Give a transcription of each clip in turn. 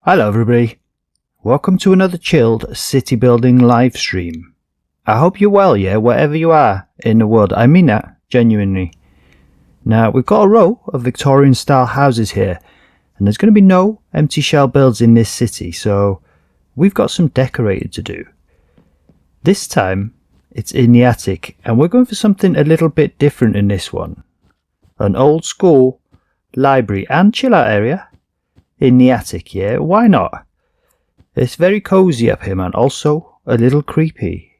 Hello everybody, welcome to another chilled city building live stream. I hope you're well, yeah, wherever you are in the world. I mean that, genuinely. Now, we've got a row of Victorian style houses here, and there's going to be no empty shell builds in this city, so we've got some decorating to do. This time, it's in the attic, and we're going for something a little bit different in this one. An old school library and chill out area in the attic, yeah, why not? It's very cozy up here, man, also a little creepy.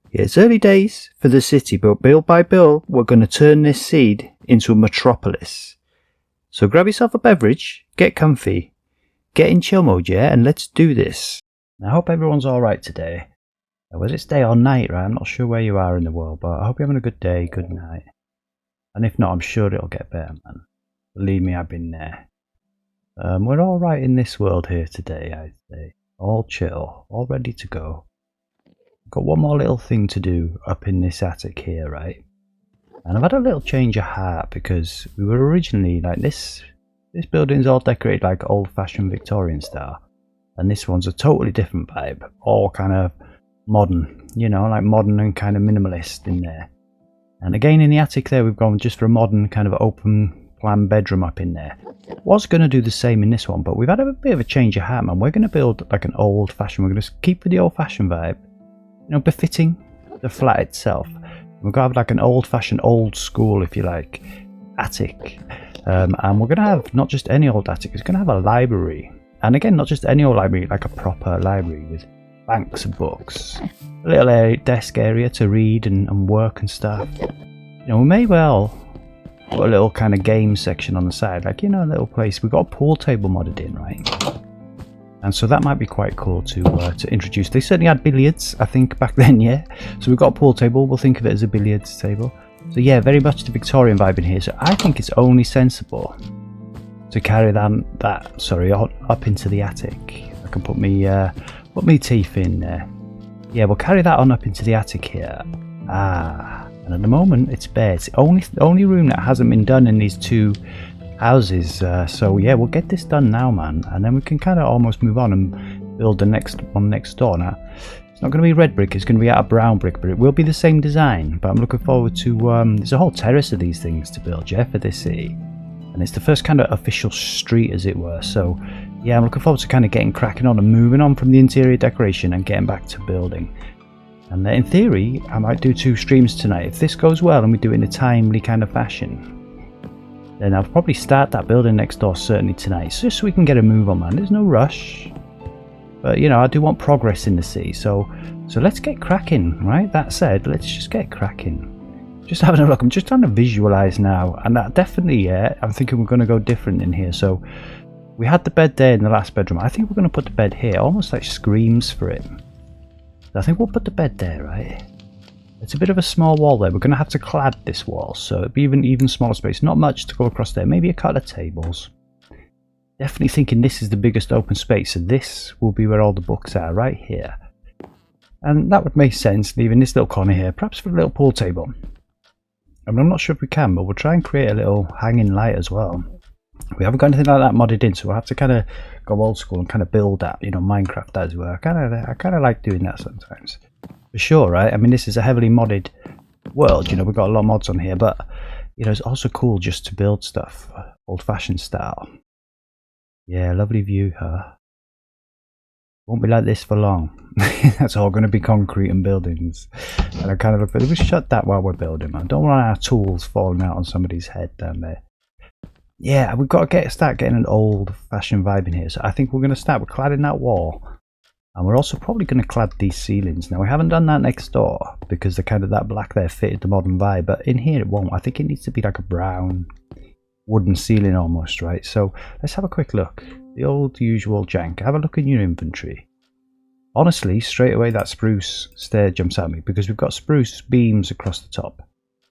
Yeah, it's early days for the city, but bill by bill, we're going to turn this seed into a metropolis. So grab yourself a beverage, get comfy, get in chill mode, yeah, and let's do this. I hope everyone's alright today. Whether it's day or night, right, I'm not sure where you are in the world, but I hope you're having a good day, good night. And if not, I'm sure it'll get better, man. Believe me, I've been there. We're all right in this world here today, I'd say. All chill, all ready to go. Got one more little thing to do up in this attic here, right? And I've had a little change of heart because we were originally like this building's all decorated like old-fashioned Victorian style, and this one's a totally different vibe, all kind of modern, you know, like modern and kind of minimalist in there. And again in the attic there, we've gone just for a modern kind of open plan bedroom up in there. Was going to do the same in this one, but we've had a bit of a change of heart, man. We're going to build like an old fashioned, we're going to keep with the old fashioned vibe, you know, befitting the flat itself. We're going to have like an old fashioned, old school, if you like, attic. And we're going to have not just any old attic, it's going to have a library. And again, not just any old library, like a proper library with banks of books, a little desk area to read and work and stuff. You know, we may well put a little kind of game section on the side, like, you know, a little place. We've got a pool table modded in, right? And so that might be quite cool to introduce. They certainly had billiards, I think, back then, yeah. So we've got a pool table. We'll think of it as a billiards table. So yeah, very much the Victorian vibe in here. So I think it's only sensible to carry that up into the attic. I can put me teeth in there. Yeah, we'll carry that on up into the attic here. And at the moment it's bare. It's the only room that hasn't been done in these two houses. So yeah, we'll get this done now, man, and then we can kind of almost move on and build the next one next door. Now, it's not going to be red brick, it's going to be out of brown brick, but it will be the same design. But I'm looking forward to there's a whole terrace of these things to build, yeah, for this city, and it's the first kind of official street, as it were. So yeah, I'm looking forward to kind of getting cracking on and moving on from the interior decoration and getting back to building. And in theory, I might do 2 streams tonight. If this goes well and we do it in a timely kind of fashion, then I'll probably start that building next door certainly tonight, just so we can get a move on, man. There's no rush, but you know, I do want progress in the city, so let's get cracking, right? That said, let's just get cracking. Just having a look, I'm just trying to visualize now, and that definitely, yeah, I'm thinking we're going to go different in here. So we had the bed there in the last bedroom. I think we're going to put the bed here, almost like screams for it. I think we'll put the bed there, right? It's a bit of a small wall there. We're going to have to clad this wall, so it'll be even smaller space. Not much to go across there. Maybe a couple of tables. Definitely thinking this is the biggest open space, so this will be where all the books are, right here. And that would make sense, leaving this little corner here, perhaps for a little pool table. I mean, I'm not sure if we can, but we'll try and create a little hanging light as well. We haven't got anything like that modded in, so we'll have to kind of go old school and kind of build that, you know, Minecraft as well. I kind of like doing that sometimes, for sure, right? I mean, this is a heavily modded world, you know, we've got a lot of mods on here, but you know, it's also cool just to build stuff old-fashioned style. Yeah, lovely view, huh? Won't be like this for long. That's all going to be concrete and buildings. And I kind of look at it. We shut that while we're building, man. Don't want our tools falling out on somebody's head down there. Yeah, we've got to start getting an old-fashioned vibe in here. So I think we're going to start with cladding that wall. And we're also probably going to clad these ceilings. Now, we haven't done that next door because the kind of that black there fitted the modern vibe. But in here it won't. I think it needs to be like a brown wooden ceiling almost, right? So let's have a quick look. The old usual jank. Have a look in your inventory. Honestly, straight away that spruce stair jumps at me because we've got spruce beams across the top.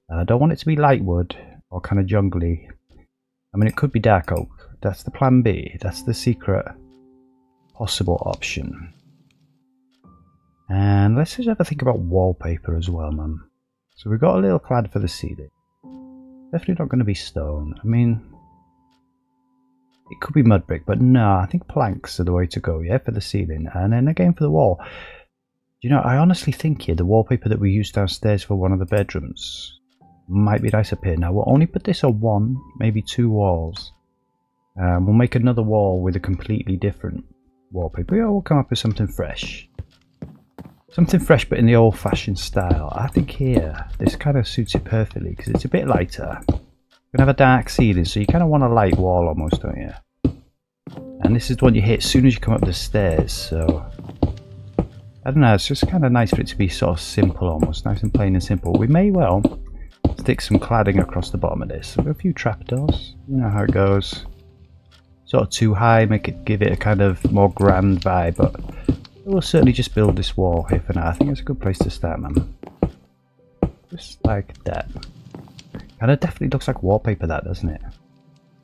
And I don't want it to be light wood or kind of jungly. I mean, it could be dark oak. That's the plan B. That's the secret possible option. And let's just have a think about wallpaper as well, man. So we've got a little clad for the ceiling. Definitely not going to be stone. I mean, It could be mud brick, but no, I think planks are the way to go, yeah, for the ceiling. And then again for the wall. You know, I honestly think here the wallpaper that we used downstairs for one of the bedrooms might be nice up here. Now, we'll only put this on one, maybe two walls. We'll make another wall with a completely different wallpaper. Yeah, we'll come up with something fresh. Something fresh, but in the old-fashioned style. I think here, this kind of suits it perfectly, because it's a bit lighter. We're going to have a dark ceiling, so you kind of want a light wall almost, don't you? And this is the one you hit as soon as you come up the stairs, so... I don't know, it's just kind of nice for it to be sort of simple almost, nice and plain and simple. We may well stick some cladding across the bottom of this. A few trapdoors, you know how it goes. Sort of too high, give it a kind of more grand vibe, but we'll certainly just build this wall here for now. I think it's a good place to start, man. Just like that. And it definitely looks like wallpaper, that, doesn't it?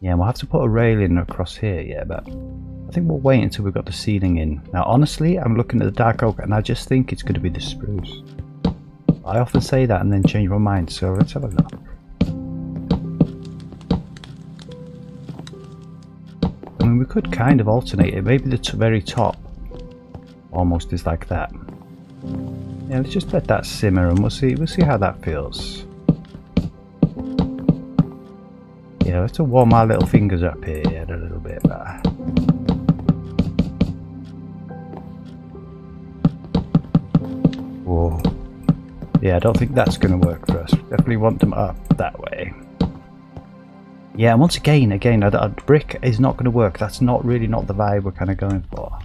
Yeah, we'll have to put a railing across here, yeah, but I think we'll wait until we've got the ceiling in. Now, honestly, I'm looking at the dark oak and I just think it's going to be the spruce. I often say that and then change my mind, so let's have a look. I mean, we could kind of alternate it. Maybe the very top almost is like that. Yeah, let's just let that simmer and we'll see how that feels. Yeah, let's warm our little fingers up here a little bit better. Whoa. Yeah, I don't think that's going to work for us. We definitely want them up that way. Yeah, and once again, a brick is not going to work. That's not the vibe we're kind of going for.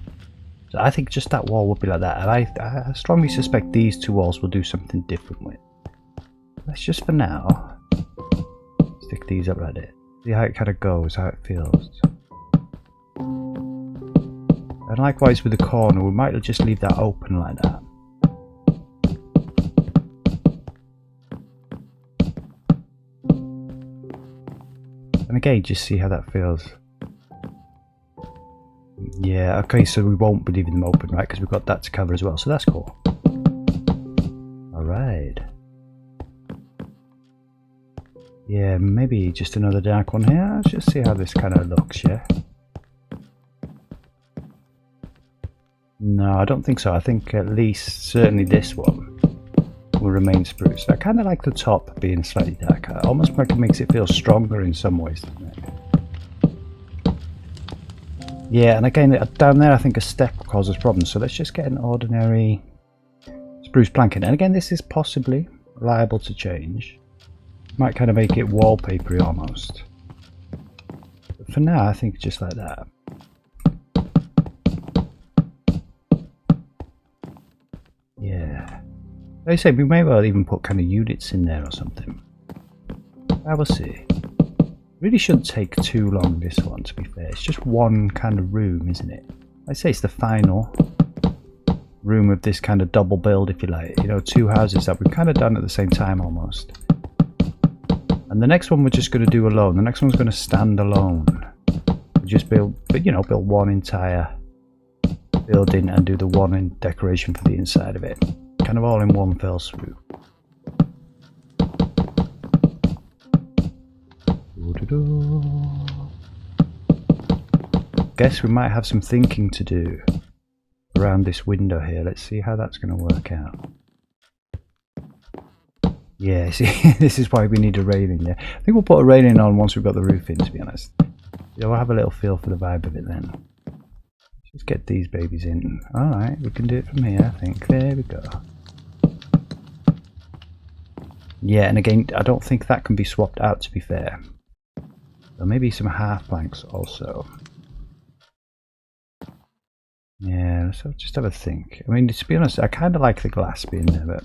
So I think just that wall would be like that. And I strongly suspect these two walls will do something different with. Let's just for now stick these up like it. See how it kind of goes, how it feels. And likewise with the corner, we might just leave that open like that. And again, just see how that feels. Yeah, okay, so we won't be leaving them open, right? Because we've got that to cover as well, so that's cool. Alright. Yeah, maybe just another dark one here. Let's just see how this kind of looks, yeah? No, I don't think so. I think at least, certainly this one will remain spruce. I kind of like the top being slightly darker. Almost like it makes it feel stronger in some ways, doesn't it? Yeah, and again, down there I think a step causes problems. So let's just get an ordinary spruce planking. And again, this is possibly liable to change. Might kind of make it wallpapery almost. But for now, I think just like that. Yeah. Like I say, we may well even put kind of units in there or something. I will see. Really shouldn't take too long, this one, to be fair. It's just one kind of room, isn't it? I'd say it's the final room of this kind of double build, if you like. You know, two houses that we've kind of done at the same time almost. And the next one we're just going to do alone. The next one's going to stand alone. We just build one entire building and do the one in decoration for the inside of it. Kind of all in one fell swoop. Guess we might have some thinking to do around this window here. Let's see how that's going to work out. Yeah, see, this is why we need a railing, yeah. I think we'll put a railing on once we've got the roof in, to be honest. Yeah, we'll have a little feel for the vibe of it then. Just get these babies in. Alright, we can do it from here, I think. There we go. Yeah, and again, I don't think that can be swapped out, to be fair. So maybe some half planks also. Yeah, let's just have a think. I mean, to be honest, I kind of like the glass being there, but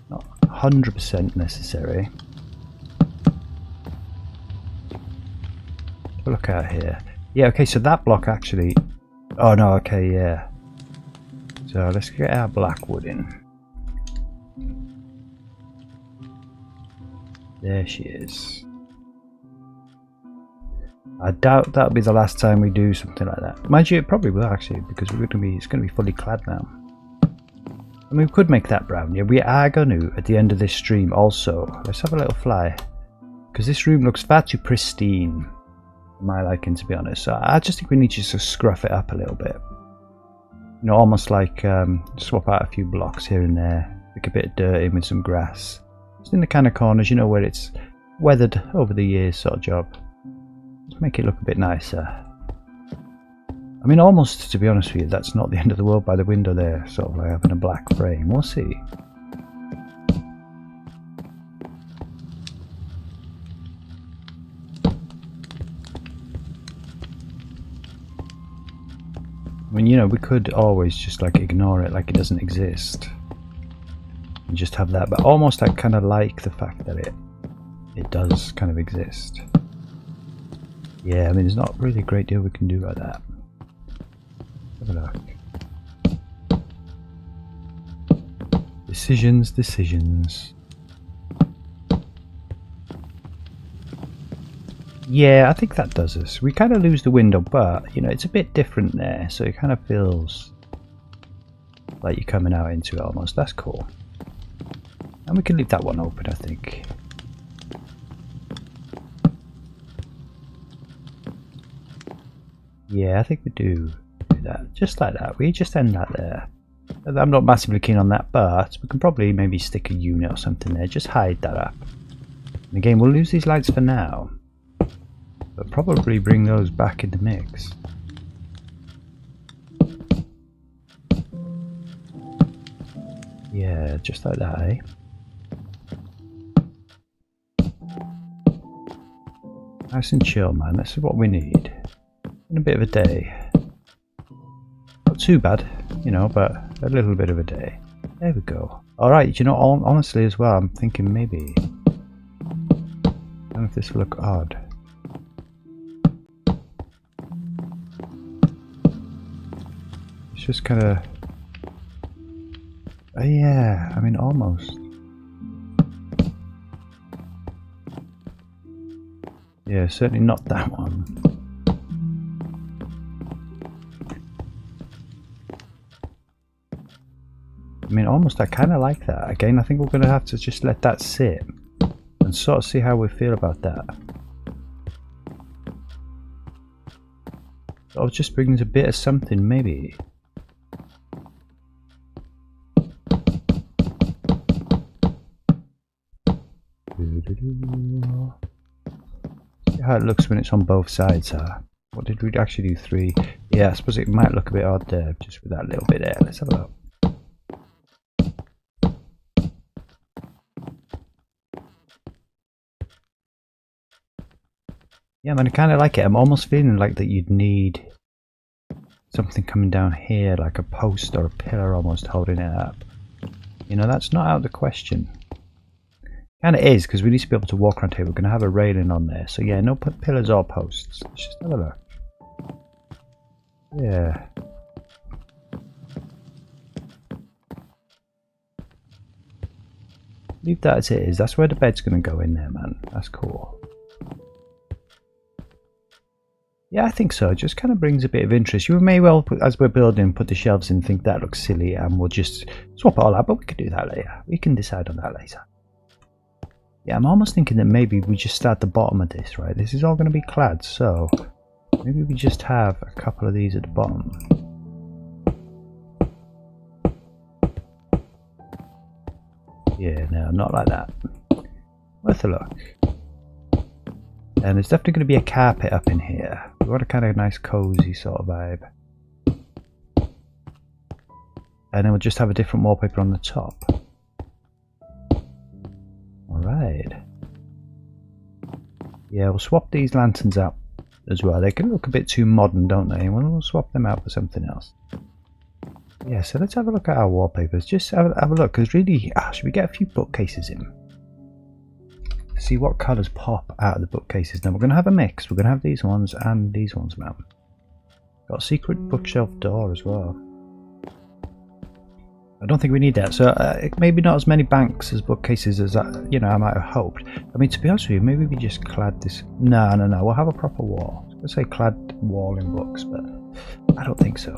not 100% necessary. Look out here. Yeah, okay, so that block actually... Oh no, okay, yeah. So let's get our black wood in. There she is. I doubt that'll be the last time we do something like that. Mind you, it probably will actually, because it's going to be fully clad now. I mean, we could make that brown. Yeah, we are going to, at the end of this stream also. Let's have a little fly. Because this room looks far too pristine. my liking, to be honest. So I just think we need to just scruff it up a little bit. You know, almost like swap out a few blocks here and there, make a bit of dirt in with some grass. Just in the kind of corners, you know, where it's weathered over the years sort of job. Just make it look a bit nicer. I mean, almost, to be honest with you, that's not the end of the world by the window there, sort of like having a black frame. We'll see. I mean, you know, we could always just like ignore it like it doesn't exist and just have that, but almost I kind of like the fact that it does kind of exist. Yeah, I mean, there's not really a great deal we can do about that. Have a look. Decisions. Yeah, I think that does us. We kind of lose the window, but, you know, it's a bit different there, so it kind of feels like you're coming out into it almost. That's cool. And we can leave that one open, I think. Yeah, I think we do that. Just like that. We just end that there. I'm not massively keen on that, but we can probably maybe stick a unit or something there. Just hide that up. And again, we'll lose these lights for now, but probably bring those back in the mix. Yeah, just like that, eh? Nice and chill, man. This is what we need. In a bit of a day. Not too bad, you know, but a little bit of a day. There we go. Alright, you know, honestly as well, I'm thinking maybe... I don't know if this will look odd. It's just kind of... yeah, I mean, almost. Yeah, certainly not that one. I mean, almost I kind of like that. Again, I think we're going to have to just let that sit and sort of see how we feel about that. Sort of just brings a bit of something, maybe. See how it looks when it's on both sides, huh? What did we actually do? 3? Yeah, I suppose it might look a bit odd there, just with that little bit there. Let's have a look. Yeah, man, I kind of like it. I'm almost feeling like that you'd need something coming down here, like a post or a pillar almost holding it up. You know, that's not out of the question. Kind of is, because we need to be able to walk around here. We're going to have a railing on there. So yeah, no pillars or posts. Let's just have a look. Yeah. Leave that as it is. That's where the bed's going to go in there, man. That's cool. Yeah, I think so. It just kind of brings a bit of interest. You may well, as we're building, put the shelves in and think that looks silly and we'll just swap it all out, but we can do that later. We can decide on that later. Yeah, I'm almost thinking that maybe we just start the bottom of this, right? This is all going to be clad, so maybe we just have a couple of these at the bottom. Yeah, no, not like that. Worth a look. And there's definitely going to be a carpet up in here. We want a kind of nice cozy sort of vibe. And then we'll just have a different wallpaper on the top. Alright. Yeah, we'll swap these lanterns out as well. They can look a bit too modern, don't they? And we'll swap them out for something else. Yeah, so let's have a look at our wallpapers. Just have a look, because really, should we get a few bookcases in? See what colours pop out of the bookcases. Now we're going to have a mix. We're going to have these ones and these ones, man. Got a secret bookshelf door as well. I don't think we need that. So maybe not as many banks as bookcases as you know, I might have hoped. I mean, to be honest with you, maybe we just clad this. No. We'll have a proper wall. I was going to say clad wall in books, but I don't think so.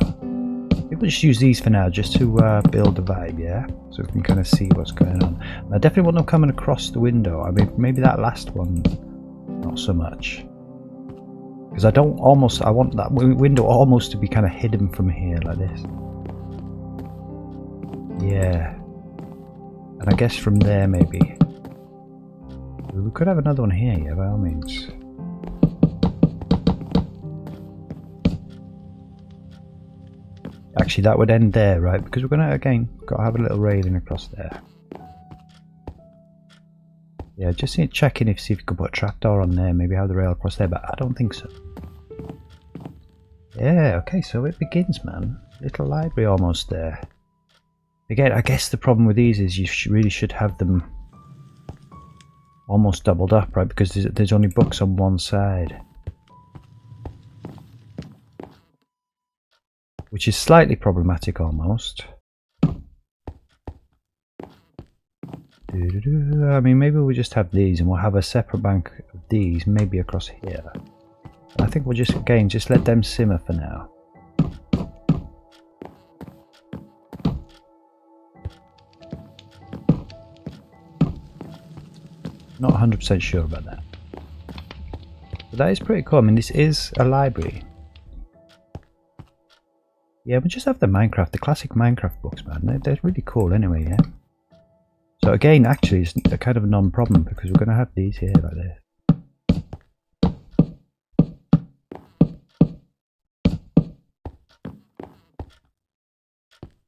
We'll just use these for now, just to build the vibe, yeah? So we can kind of see what's going on. And I definitely want them coming across the window. I mean, maybe that last one, not so much. Because I want that window almost to be kind of hidden from here like this. Yeah. And I guess from there maybe. We could have another one here, yeah, by all means. Actually, that would end there, right? Because we're going to, again, got to have a little railing across there. Yeah, just checking see if you could put a trapdoor on there, maybe have the rail across there, but I don't think so. Yeah, okay, so it begins, man. Little library almost there. Again, I guess the problem with these is you really should have them almost doubled up, right? Because there's only books on one side. Which is slightly problematic almost. I mean, maybe we'll just have these and we'll have a separate bank of these, maybe across here. I think we'll just, again, just let them simmer for now. Not 100% sure about that. But that is pretty cool. I mean, this is a library. Yeah, we just have the classic Minecraft books, man. They're really cool anyway, yeah? So again, actually, it's a kind of a non-problem because we're going to have these here like this.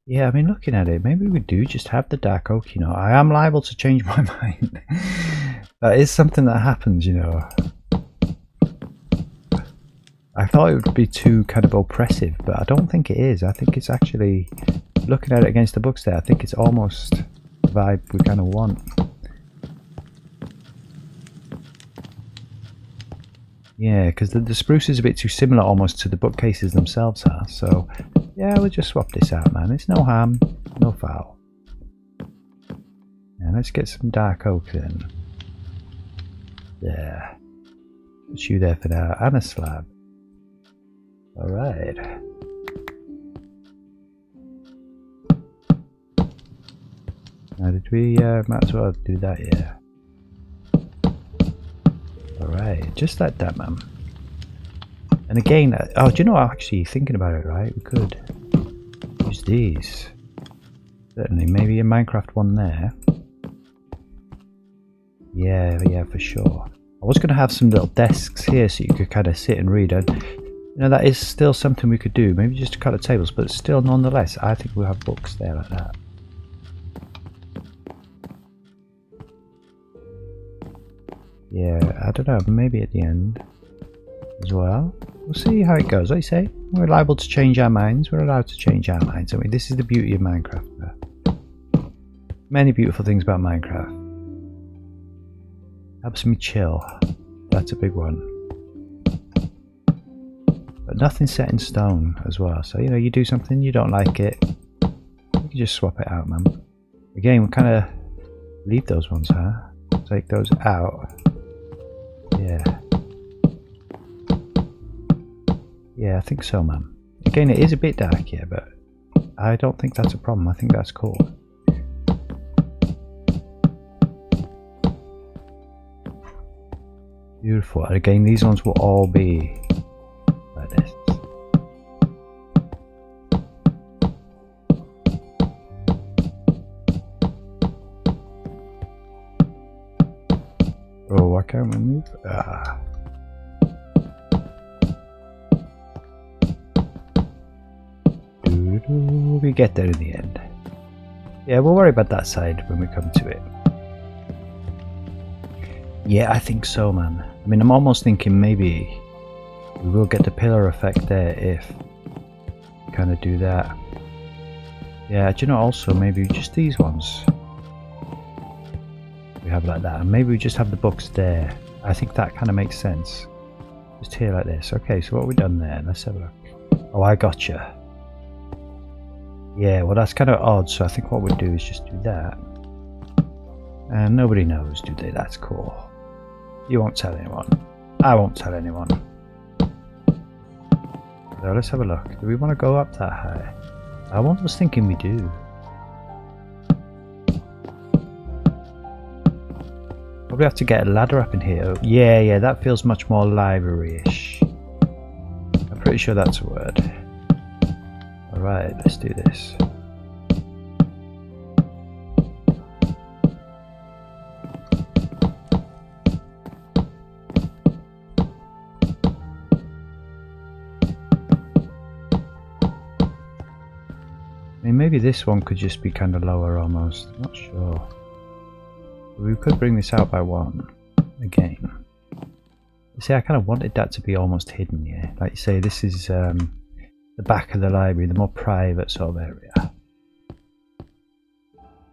Yeah, I mean, looking at it, maybe we do just have the dark oak, you know. I am liable to change my mind. That is something that happens, you know. I thought it would be too kind of oppressive, but I don't think it is. I think it's actually, looking at it against the books there, I think it's almost the vibe we kind of want. Yeah, because the spruce is a bit too similar almost to the bookcases themselves are, so yeah, we'll just swap this out, man. It's no harm, no foul. And let's get some dark oak then. There. Put you there for now, and a slab. Alright. Now did we, might as well do that, yeah. Alright, just like that, man. And again, oh, do you know, actually thinking about it, right, we could use these. Certainly, maybe a Minecraft one there. Yeah, for sure. I was going to have some little desks here so you could kind of sit and read. And, you know, that is still something we could do. Maybe just a couple of tables, but still, nonetheless, I think we'll have books there like that. Yeah, I don't know, maybe at the end as well. We'll see how it goes. Like I say, we're liable to change our minds. We're allowed to change our minds. I mean, this is the beauty of Minecraft. Many beautiful things about Minecraft. Helps me chill. That's a big one. But nothing's set in stone as well. So, you know, you do something, you don't like it, you can just swap it out, man. Again, we'll kind of leave those ones, huh? Take those out. Yeah. Yeah, I think so, man. Again, it is a bit dark here, but I don't think that's a problem. I think that's cool. Beautiful. And again, these ones will all be like this. Oh, why can't we move? Ah. We get there in the end. Yeah, we'll worry about that side when we come to it. Yeah, I think so, man. I mean, I'm almost thinking maybe we will get the pillar effect there if we kind of do that. Yeah, do you know, also maybe just these ones we have like that, and maybe we just have the books there. I think that kind of makes sense. Just here like this. Okay, so what have we done there? Let's have a look. Oh, I gotcha. Yeah, well, that's kind of odd, so I think what we'll do is just do that. And nobody knows, do they? That's cool. You won't tell anyone. I won't tell anyone. So let's have a look. Do we want to go up that high? I was thinking we do. Probably have to get a ladder up in here. Yeah, that feels much more library-ish. pretty sure that's a word. Alright, let's do this. I mean, maybe this one could just be kind of lower almost. I'm not sure. We could bring this out by one again. See, I kind of wanted that to be almost hidden, yeah. Like you say, this is the back of the library, the more private sort of area.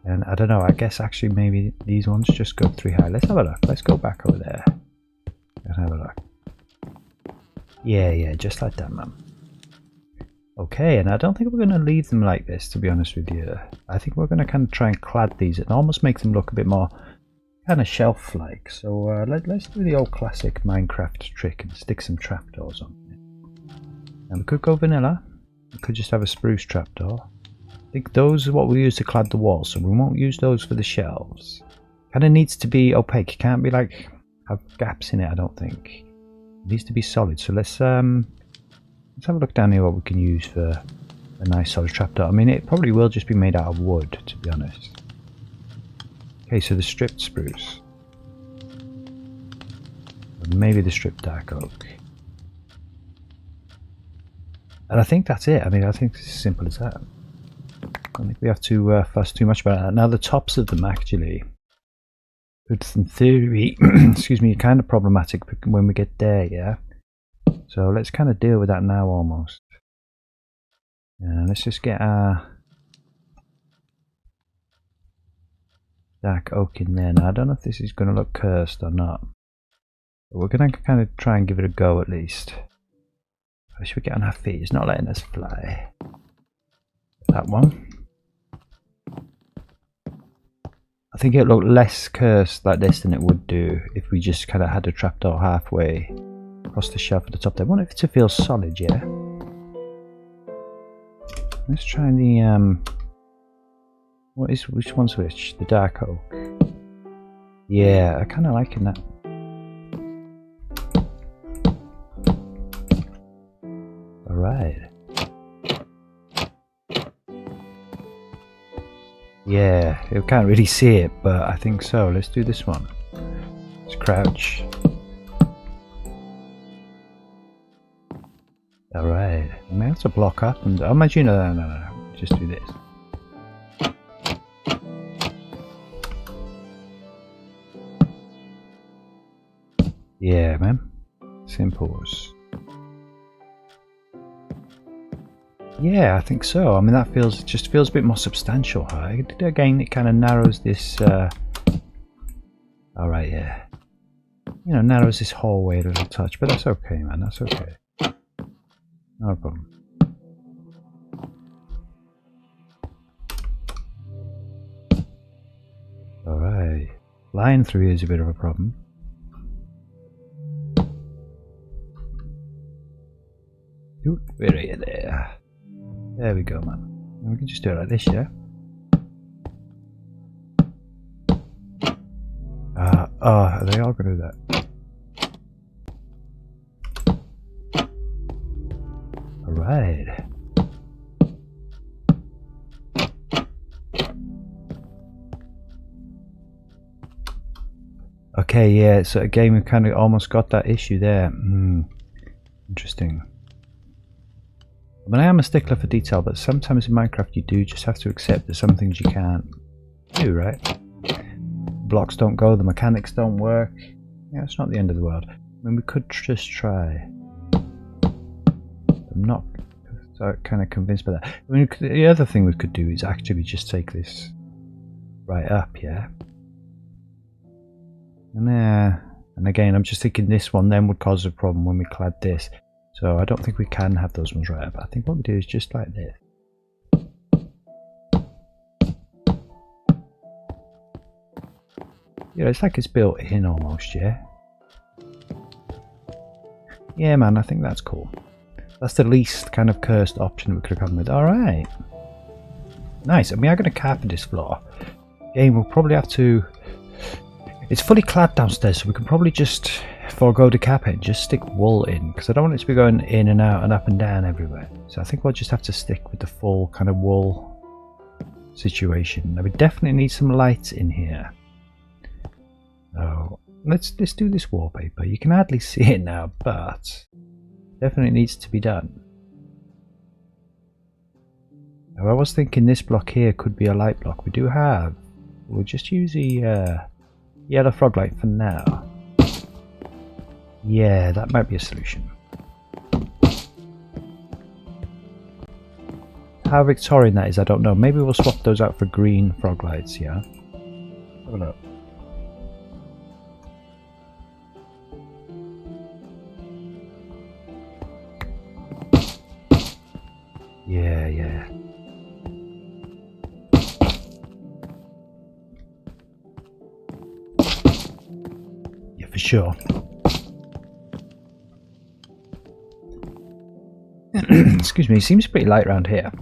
And I don't know, I guess actually maybe these ones just go 3 high. Let's have a look. Let's go back over there and have a look. Yeah, just like that, man. Okay, and I don't think we're going to leave them like this, to be honest with you. I think we're going to kind of try and clad these and almost make them look a bit more kind of shelf-like. So let's do the old classic Minecraft trick and stick some trapdoors on it. And we could go vanilla. We could just have a spruce trapdoor. I think those are what we use to clad the walls, so we won't use those for the shelves. Kind of needs to be opaque. It can't be like have gaps in it, I don't think. It needs to be solid. So let's have a look down here what we can use for a nice solid trapdoor. I mean, it probably will just be made out of wood, to be honest. Okay, so the stripped spruce. Or maybe the stripped dark oak. And I think that's it. I mean, I think it's as simple as that. I don't think we have to fuss too much about that. Now, the tops of them actually could, in theory, excuse me, kind of problematic when we get there, yeah? So let's kind of deal with that now almost. Let's just get our dark oak in there. Now I don't know if this is going to look cursed or not, but we're going to kind of try and give it a go at least. Should we get on our feet? It's not letting us fly. That one. I think it'll look less cursed like this than it would do if we just kind of had a trapdoor halfway across the shelf at the top there. I want it to feel solid, yeah? Let's try the which one's which? The dark oak. Yeah, I kinda liking that. Alright. Yeah, you can't really see it, but I think so. Let's do this one. Let's crouch. Alright, I may have to block up and oh, imagine no, just do this. Yeah, man, simple. Yeah, I think so. I mean, that just feels a bit more substantial. Right? Again, it kind of narrows this. Alright, yeah, you know, narrows this hallway a little touch, but that's okay, man. That's okay. No problem. Alright. Flying through here is a bit of a problem. Where are you there? There we go, man. And we can just do it like this, yeah? Are they all going to do that? Alright. Okay, yeah, so again we've kind of almost got that issue there. Interesting. I mean, I am a stickler for detail, but sometimes in Minecraft you do just have to accept that some things you can't do, right? Blocks don't go, the mechanics don't work. Yeah, it's not the end of the world. I mean, we could just try. I'm not so kind of convinced by that. I mean, the other thing we could do is actually just take this right up, yeah? And again, I'm just thinking this one then would cause a problem when we clad this. So I don't think we can have those ones right up. I think what we do is just like this. Yeah, it's like it's built in almost, yeah? Yeah, man, I think that's cool. That's the least kind of cursed option we could have come with. Alright. Nice. I mean, I'm going to carpet this floor. Again, we'll probably have to... It's fully clad downstairs, so we can probably just forego the carpet, just stick wool in, because I don't want it to be going in and out and up and down everywhere. So I think we'll just have to stick with the full kind of wool situation. Now we definitely need some lights in here. So let's do this wallpaper. You can hardly see it now, but definitely needs to be done. Now I was thinking this block here could be a light block. We do have. We'll just use the yellow frog light for now. Yeah, that might be a solution. How Victorian that is, I don't know. Maybe we'll swap those out for green frog lights, yeah? Have a look. Yeah, yeah. Yeah, for sure. Excuse me, it seems pretty light around here.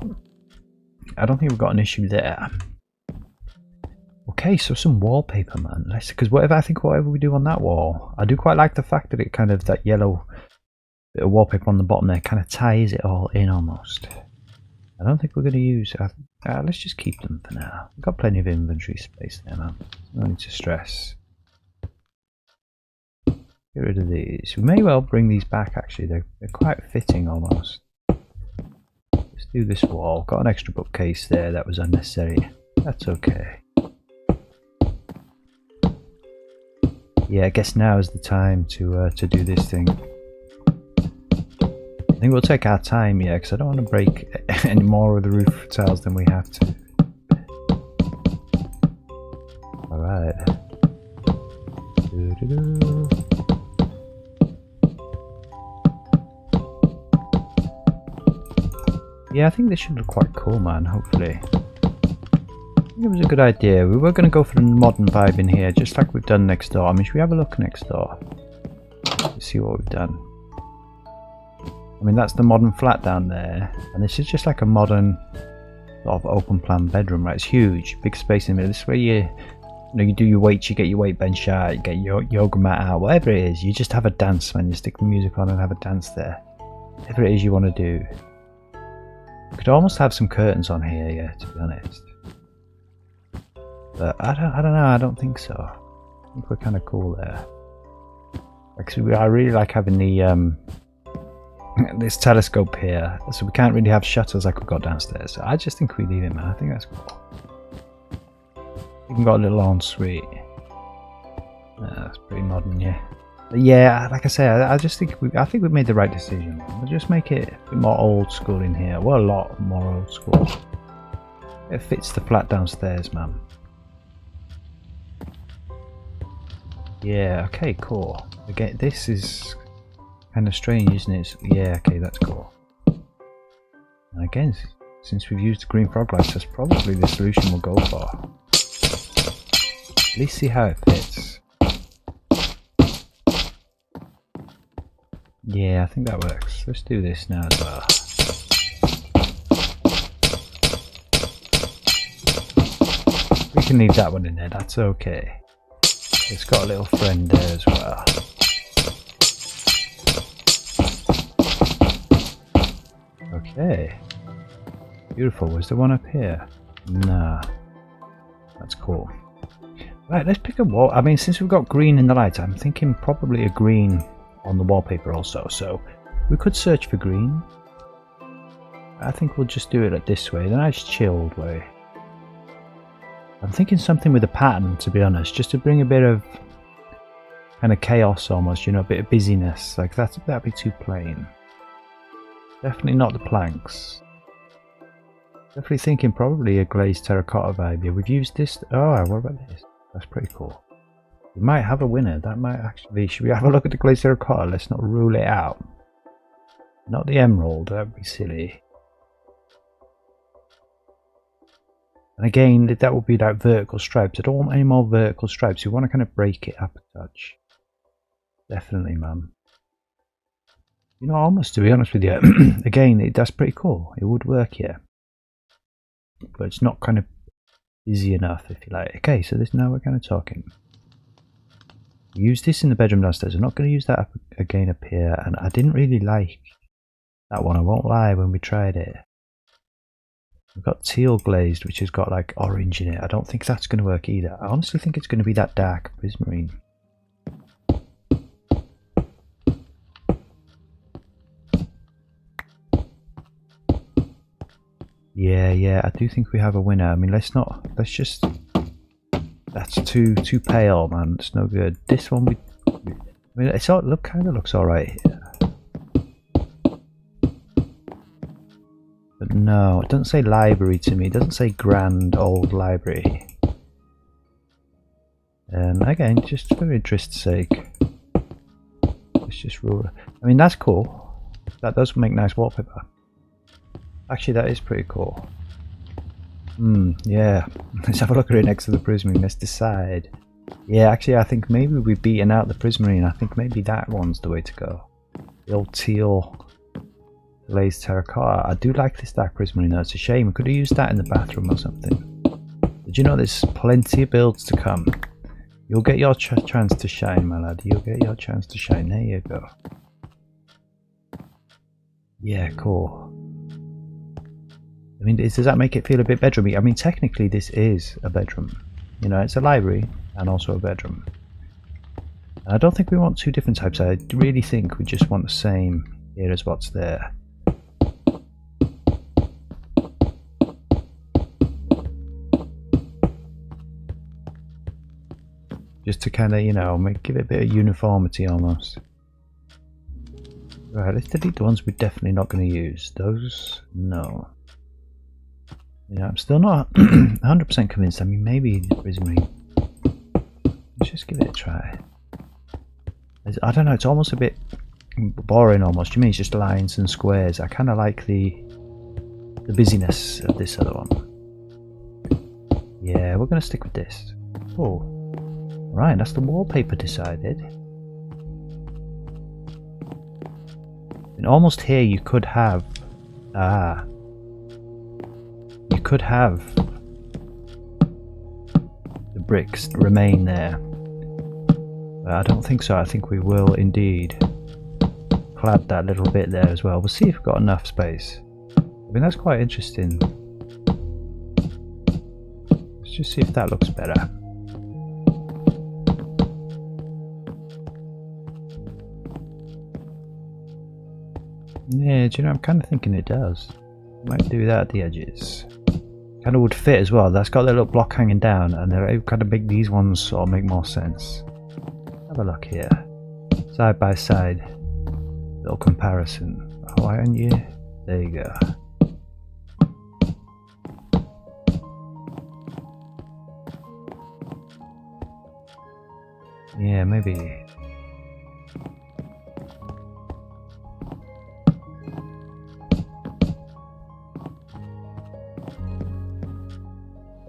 I don't think we've got an issue there. Okay, so some wallpaper, man. Because whatever we do on that wall, I do quite like the fact that it kind of, that yellow bit of wallpaper on the bottom there kind of ties it all in almost. I don't think we're going to use. Let's just keep them for now. We've got plenty of inventory space there, man. No need to stress. Get rid of these. We may well bring these back, actually. They're quite fitting almost. Let's do this wall. Got an extra bookcase there that was unnecessary. That's okay. Yeah, I guess now is the time to do this thing. I think we'll take our time, yeah, because I don't want to break any more of the roof tiles than we have to. Alright. Yeah, I think this should look quite cool, man, hopefully. I think it was a good idea. We were going to go for the modern vibe in here, just like we've done next door. I mean, should we have a look next door? Let's see what we've done. I mean, that's the modern flat down there, and this is just like a modern sort of open plan bedroom, right? It's huge, big space in the middle. This is where you do your weights, you get your weight bench out, you get your yoga mat out, whatever it is, you just have a dance, man. You stick the music on and have a dance there. Whatever it is you want to do. Could almost have some curtains on here, yeah, to be honest. But I don't know, I don't think so. I think we're kind of cool there. Actually, I really like having the this telescope here, so we can't really have shutters like we've got downstairs. So I just think we leave it, man. I think that's cool. Even got a little ensuite. That's pretty modern, yeah. But yeah, like I say, I just think I think we've made the right decision. We'll just make it a bit more old school in here. Well, a lot more old school. It fits the flat downstairs, man. Yeah. Okay. Cool. Again, this is kind of strange, isn't it? Yeah, okay, that's cool. And again, since we've used the green frog lights, that's probably the solution we'll go for. At least see how it fits. Yeah, I think that works. Let's do this now as well. We can leave that one in there, that's okay. It's got a little friend there as well. Okay, beautiful. Was there one up here? Nah, that's cool. Right, let's pick a wall. I mean, since we've got green in the lights, I'm thinking probably a green on the wallpaper also. So we could search for green. I think we'll just do it like this way, the nice chilled way. I'm thinking something with a pattern, to be honest, just to bring a bit of kind of chaos almost, you know, a bit of busyness. Like that'd be too plain. Definitely not the planks. Definitely thinking probably a glazed terracotta vibe. Yeah, we've used this. Oh, what about this? That's pretty cool. We might have a winner. That might actually. Should we have a look at the glazed terracotta? Let's not rule it out. Not the emerald. That'd be silly. And again, that would be like vertical stripes. I don't want any more vertical stripes. We want to kind of break it up a touch. Definitely, man. You know, almost to be honest with you, again, that's pretty cool. It would work here. But it's not kind of busy enough, if you like. Okay, so this now we're kind of talking. Use this in the bedroom downstairs. I'm not going to use that again up here. And I didn't really like that one, I won't lie, when we tried it. We've got teal glazed, which has got like orange in it. I don't think that's going to work either. I honestly think it's going to be that dark prismarine. Yeah, I do think we have a winner. I mean, let's just... That's too pale, man. It's no good. This one, I mean, it's all, kind of looks alright here. But no, it doesn't say library to me. It doesn't say grand old library. And again, just for interest's sake, let's just rule. I mean, that's cool. That does make nice wallpaper. Actually, that is pretty cool. Yeah. Let's have a look at it next to the prismarine. Let's decide. Yeah, actually, I think maybe we've beaten out the prismarine. I think maybe that one's the way to go. The old teal glazed terracotta. I do like this dark prismarine though. It's a shame. We could have used that in the bathroom or something. But you know, there's plenty of builds to come. You'll get your chance to shine, my lad. You'll get your chance to shine. There you go. Yeah, cool. I mean, does that make it feel a bit bedroomy? I mean, technically this is a bedroom. You know, it's a library and also a bedroom. And I don't think we want two different types. I really think we just want the same here as what's there. Just to kind of, you know, give it a bit of uniformity almost. Right, let's delete the ones we're definitely not going to use. Those, no. Yeah, I'm still not 100% convinced. I mean, maybe prismarine. Let's just give it a try. I don't know, it's almost a bit boring almost. You mean it's just lines and squares? I kind of like the busyness of this other one. Yeah, we're going to stick with this. Oh, right, that's the wallpaper decided. And almost here you could have... you could have the bricks remain there. But I don't think so. I think we will indeed clad that little bit there as well. We'll see if we've got enough space. I mean, that's quite interesting. Let's just see if that looks better. Yeah, do you know, I'm kind of thinking it does. Might do that at the edges. Kind of would fit as well. That's got that little block hanging down, and they're kind of make these ones sort of make more sense. Have a look here, side by side, little comparison. Oh, aren't you? There you go. Yeah, maybe.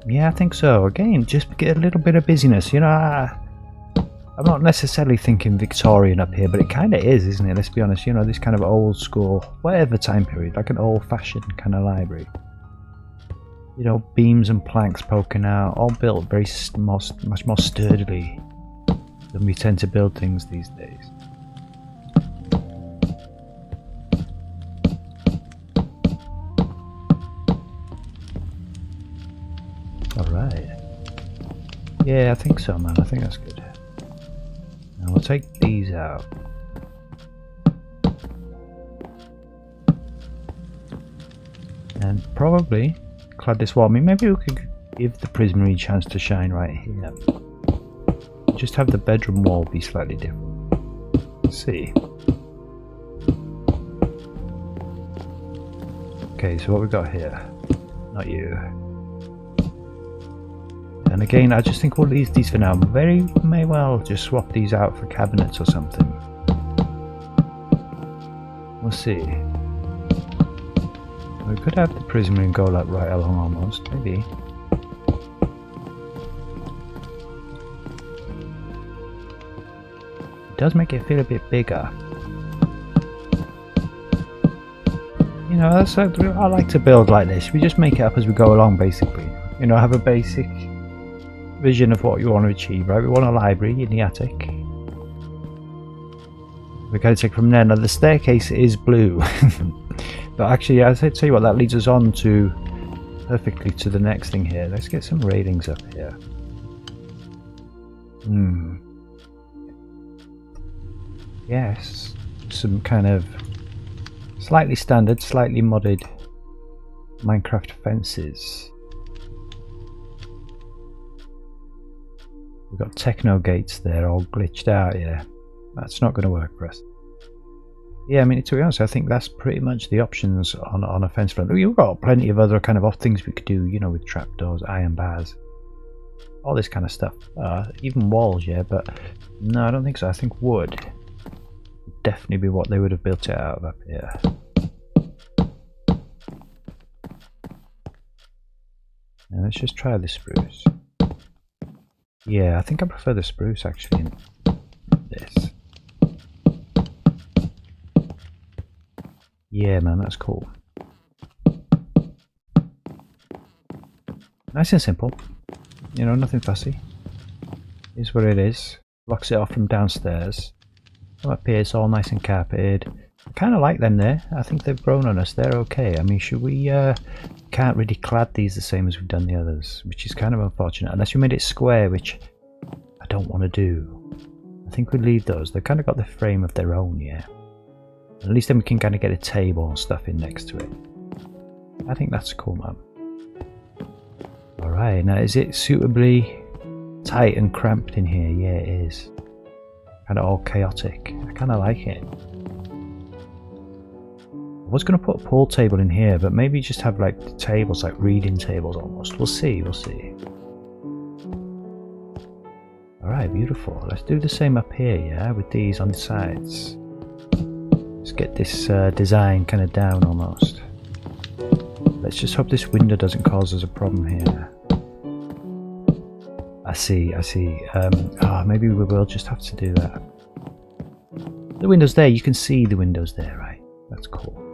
Yeah, I think so. Again, just get a little bit of busyness. You know, I'm not necessarily thinking Victorian up here, but it kind of is, isn't it? Let's be honest. You know, this kind of old school, whatever time period, like an old-fashioned kind of library. You know, beams and planks poking out, all built very much more sturdily than we tend to build things these days. Alright. Yeah, I think so, man. I think that's good. Now we'll take these out. And probably clad this wall. I mean, maybe we could give the prismarine a chance to shine right here. Just have the bedroom wall be slightly different. Let's see. Okay, so what we got here? Not you. And again, I just think we'll leave these for now. May well just swap these out for cabinets or something. We'll see. We could have the prismarine go like right along almost, maybe. It does make it feel a bit bigger. You know, that's like, I like to build like this. We just make it up as we go along, basically. You know, have a basic vision of what you want to achieve, right? We want a library in the attic. We gotta take from there. Now the staircase is blue. But actually, I'll tell you what, that leads us on to perfectly to the next thing here. Let's get some railings up here. Yes, some kind of slightly standard, slightly modded Minecraft fences. We've got techno gates there all glitched out. Yeah, that's not going to work for us. Yeah, I mean, to be honest, I think that's pretty much the options on a fence front. We've got plenty of other kind of off things we could do, you know, with trapdoors, iron bars, all this kind of stuff. Even walls, yeah, but no, I don't think so. I think wood would definitely be what they would have built it out of up here. Now let's just try the spruce. Yeah, I think I prefer the spruce actually in this. Yeah, man, that's cool. Nice and simple. You know, nothing fussy. Is what it is. Blocks it off from downstairs. Come up here, it's all nice and carpeted. I kind of like them there. I think they've grown on us. They're okay. I mean, should we... can't really clad these the same as we've done the others, which is kind of unfortunate. Unless we made it square, which I don't want to do. I think we'd leave those. They've kind of got the frame of their own, yeah. At least then we can kind of get a table and stuff in next to it. I think that's cool, man. Alright, now is it suitably tight and cramped in here? Yeah, it is. Kind of all chaotic. I kind of like it. I was going to put a pool table in here, but maybe just have like the tables, like reading tables almost. We'll see, we'll see. Alright, beautiful. Let's do the same up here, yeah, with these on the sides. Let's get this design kind of down almost. Let's just hope this window doesn't cause us a problem here. I see. Maybe we will just have to do that. The window's there, you can see the windows there, right? That's cool.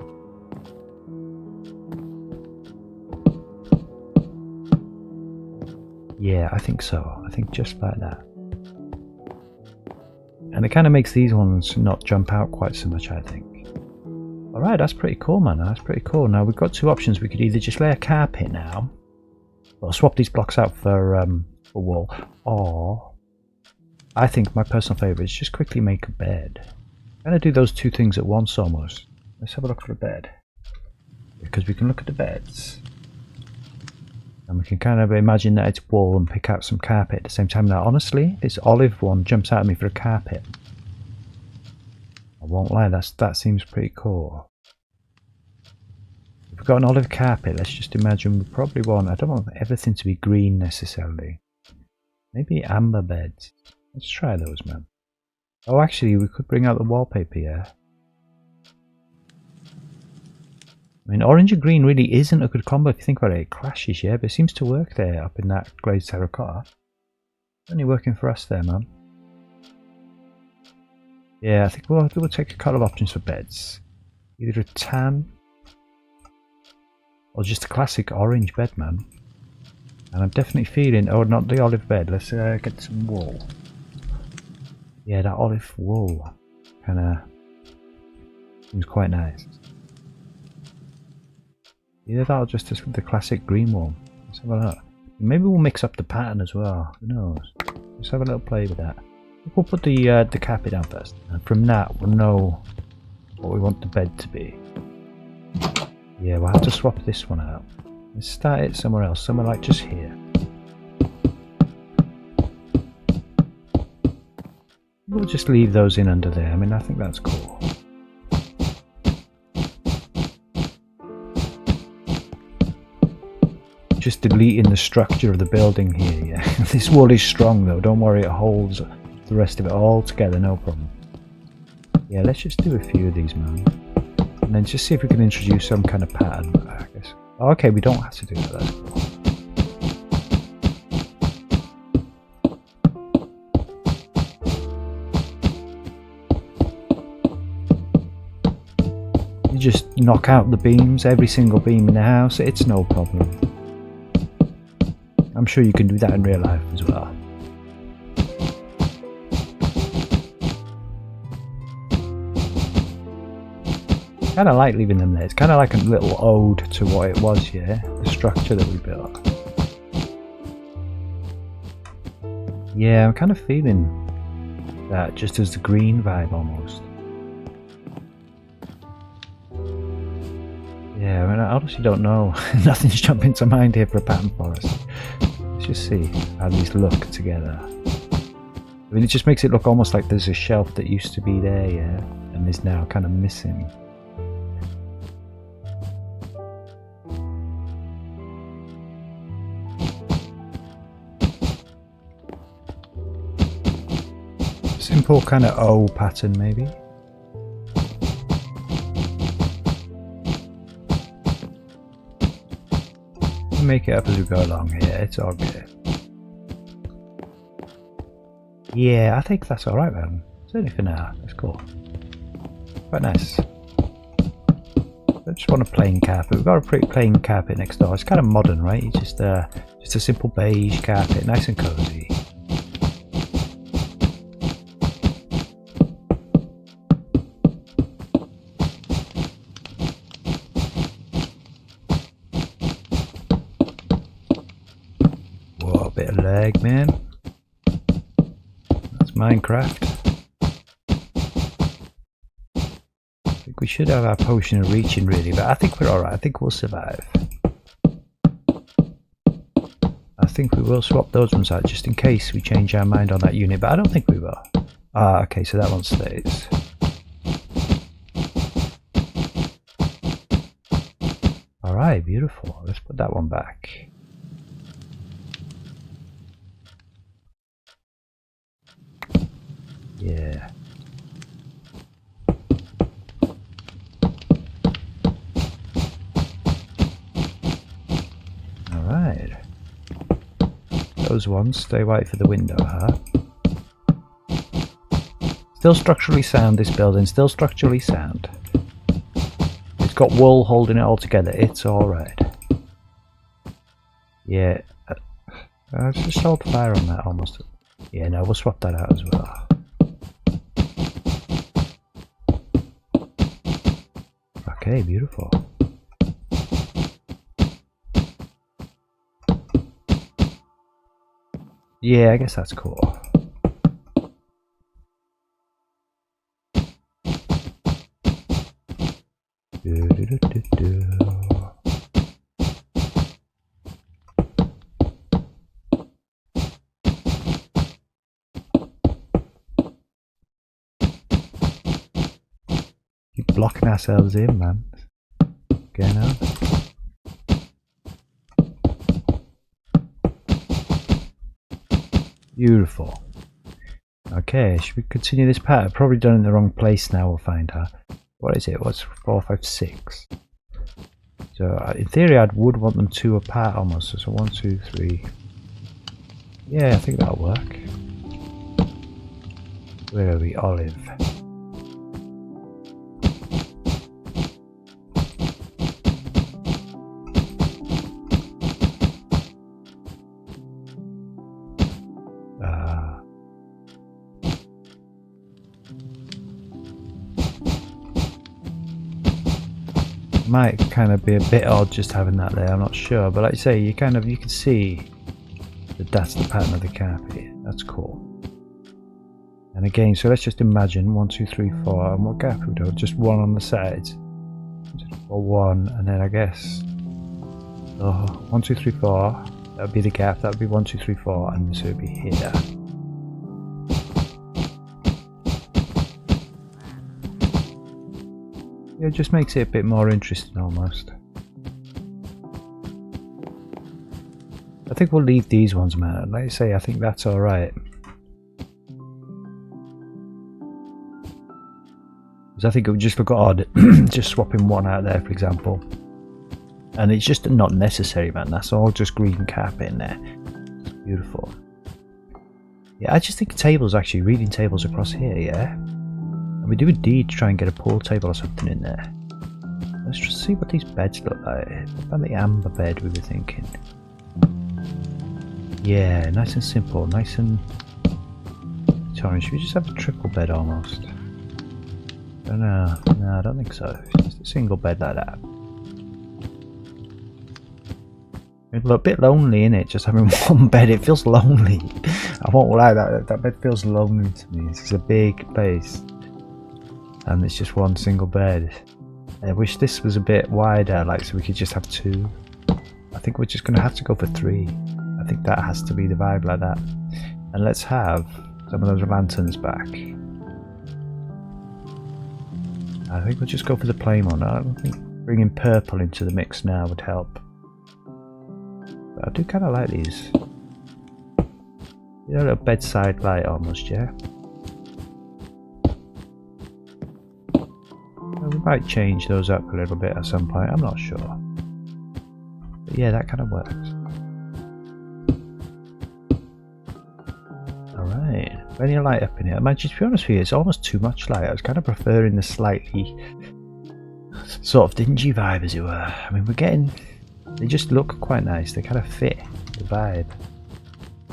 Yeah, I think so. I think just like that. And it kind of makes these ones not jump out quite so much, I think. Alright, that's pretty cool, man. That's pretty cool. Now, we've got two options. We could either just lay a carpet now, or swap these blocks out for wall, or I think my personal favourite is just quickly make a bed. I'm going to do those two things at once almost. Let's have a look at the bed. Because we can look at the beds. And we can kind of imagine that it's wool and pick out some carpet at the same time. Now, honestly, this olive one jumps out at me for a carpet. I won't lie, that seems pretty cool. If we've got an olive carpet, let's just imagine we probably want... I don't want everything to be green necessarily. Maybe amber beds. Let's try those, man. Oh, actually, we could bring out the wallpaper here. I mean, orange and green really isn't a good combo if you think about it. It clashes, yeah, but it seems to work there up in that grey terracotta. Only working for us there, man. Yeah, I think we'll take a couple of options for beds. Either a tan or just a classic orange bed, man. And I'm definitely feeling... Oh, not the olive bed. Let's get some wool. Yeah, that olive wool kind of seems quite nice. Either that or just the classic green one. Let's have a look. Maybe we'll mix up the pattern as well. Who knows? Let's have a little play with that. We'll put the carpet down first. And from that, we'll know what we want the bed to be. Yeah, we'll have to swap this one out. Let's start it somewhere else. Somewhere like just here. We'll just leave those in under there. I mean, I think that's cool. Just deleting the structure of the building here, yeah. This wall is strong though, don't worry, it holds the rest of it all together, no problem. Yeah, let's just do a few of these, man. And then just see if we can introduce some kind of pattern, I guess. Oh, okay, we don't have to do that, that's cool. You just knock out the beams, every single beam in the house, it's no problem. I'm sure you can do that in real life as well. Kind of like leaving them there. It's kind of like a little ode to what it was, yeah? The structure that we built. Yeah, I'm kind of feeling that just as the green vibe almost. Yeah, I mean, I honestly don't know. Nothing's jumping to mind here for a pattern for us. Let's just see how these look together. I mean, it just makes it look almost like there's a shelf that used to be there, yeah? And is now kind of missing. Simple kind of O pattern maybe. Make it up as we go along here, it's all good. Yeah, I think that's alright, man. Certainly for now, that's cool. Quite nice. I just want a plain carpet. We've got a pretty plain carpet next door. It's kind of modern, right? It's just a simple beige carpet, nice and cozy. Whoa, a bit of leg, man. That's Minecraft. We should have our potion of reaching really, but I think we're alright. I think we'll survive. I think we will swap those ones out just in case we change our mind on that unit, but I don't think we will. Ah, okay, so that one stays. Alright, beautiful. Let's put that one back. Yeah. Alright. Those ones stay white for the window, huh? Still structurally sound, this building, still structurally sound. It's got wool holding it all together, it's alright. Yeah. Let's just hold fire on that almost. Yeah, no, we'll swap that out as well. Okay, beautiful. Yeah, I guess that's cool. Keep blocking ourselves in, man. Okay, now. Beautiful. Okay, should we continue this pattern? Probably done in the wrong place now, we'll find her. What is it? What's 4, 5, 6? So in theory I would want them 2 apart almost. So 1, 2, 3. Yeah, I think that'll work. Where are we? Olive. Might kind of be a bit odd just having that there, I'm not sure, but like you say, you can see that that's the pattern of the carpet. That's cool. And again, so let's just imagine 1, 2, 3, 4, and what gap would we do? Just 1 on the sides, or 1, and then I guess 1, 2, 3, 4. That would be the gap. That would be 1, 2, 3, 4, and this would be here. It just makes it a bit more interesting almost. I think we'll leave these ones, man. Like I say, I think that's alright. Because I think it would just look odd just swapping one out there, for example. And it's just not necessary, man. That's all just green carpet in there. It's beautiful. Yeah, I just think tables, actually, reading tables across here, yeah? And we do indeed try and get a pool table or something in there. Let's just see what these beds look like. About the amber bed we were thinking. Yeah, nice and simple, nice and orange. Should we just have a triple bed almost? I don't know. No, I don't think so. single bed like that. It's a bit lonely, innit? Just having one bed, it feels lonely. I won't lie, that bed feels lonely to me. It's a big place, and it's just one single bed. I wish this was a bit wider, like so we could just have 2. I think we're just gonna have to go for 3. I think that has to be the vibe like that. And let's have some of those lanterns back. I think we'll just go for the plain one. I don't think bringing purple into the mix now would help. But I do kind of like these. You know, a little bedside light almost, yeah? Well, we might change those up a little bit at some point, I'm not sure. But yeah, that kind of works. Alright, plenty of light up in here. Imagine, to be honest with you, it's almost too much light. I was kind of preferring the slightly sort of dingy vibe, as it were. I mean, we're getting... They just look quite nice, they kind of fit the vibe.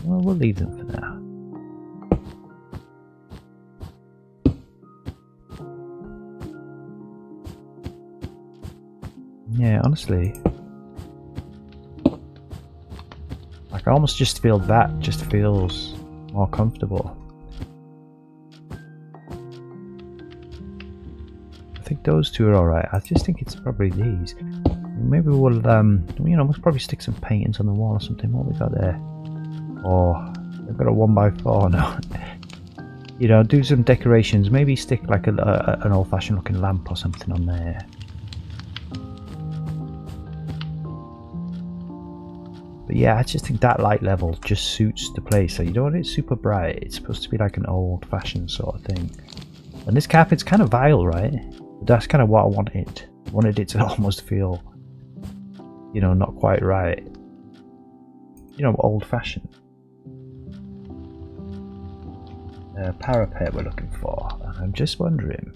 Well, we'll leave them for now. Yeah, honestly, like I almost just feel that just feels more comfortable. I think those 2 are alright. I just think it's probably these. Maybe we'll, you know, we'll probably stick some paintings on the wall or something. What we got there? Oh, they've got a 1x4 now. You know, do some decorations. Maybe stick like an old-fashioned looking lamp or something on there. But yeah, I just think that light level just suits the place. So you don't want it super bright. It's supposed to be like an old-fashioned sort of thing. And this carpet's kind of vile, right? But that's kind of what I wanted. I wanted it to almost feel, you know, not quite right. You know, old-fashioned. Parapet we're looking for. And I'm just wondering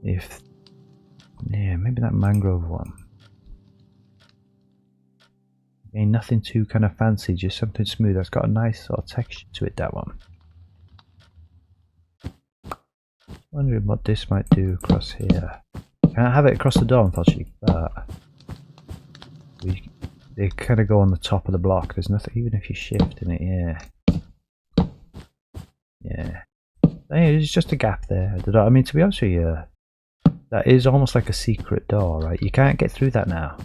if, yeah, maybe that mangrove one. Again, nothing too kind of fancy, just something smooth. That's got a nice sort of texture to it, that one. Wondering what this might do across here. Can't have it across the door, unfortunately, but they kind of go on the top of the block. There's nothing, even if you shift in it, yeah. Yeah. There's just a gap there. I mean, to be honest with you, that is almost like a secret door, right? You can't get through that now.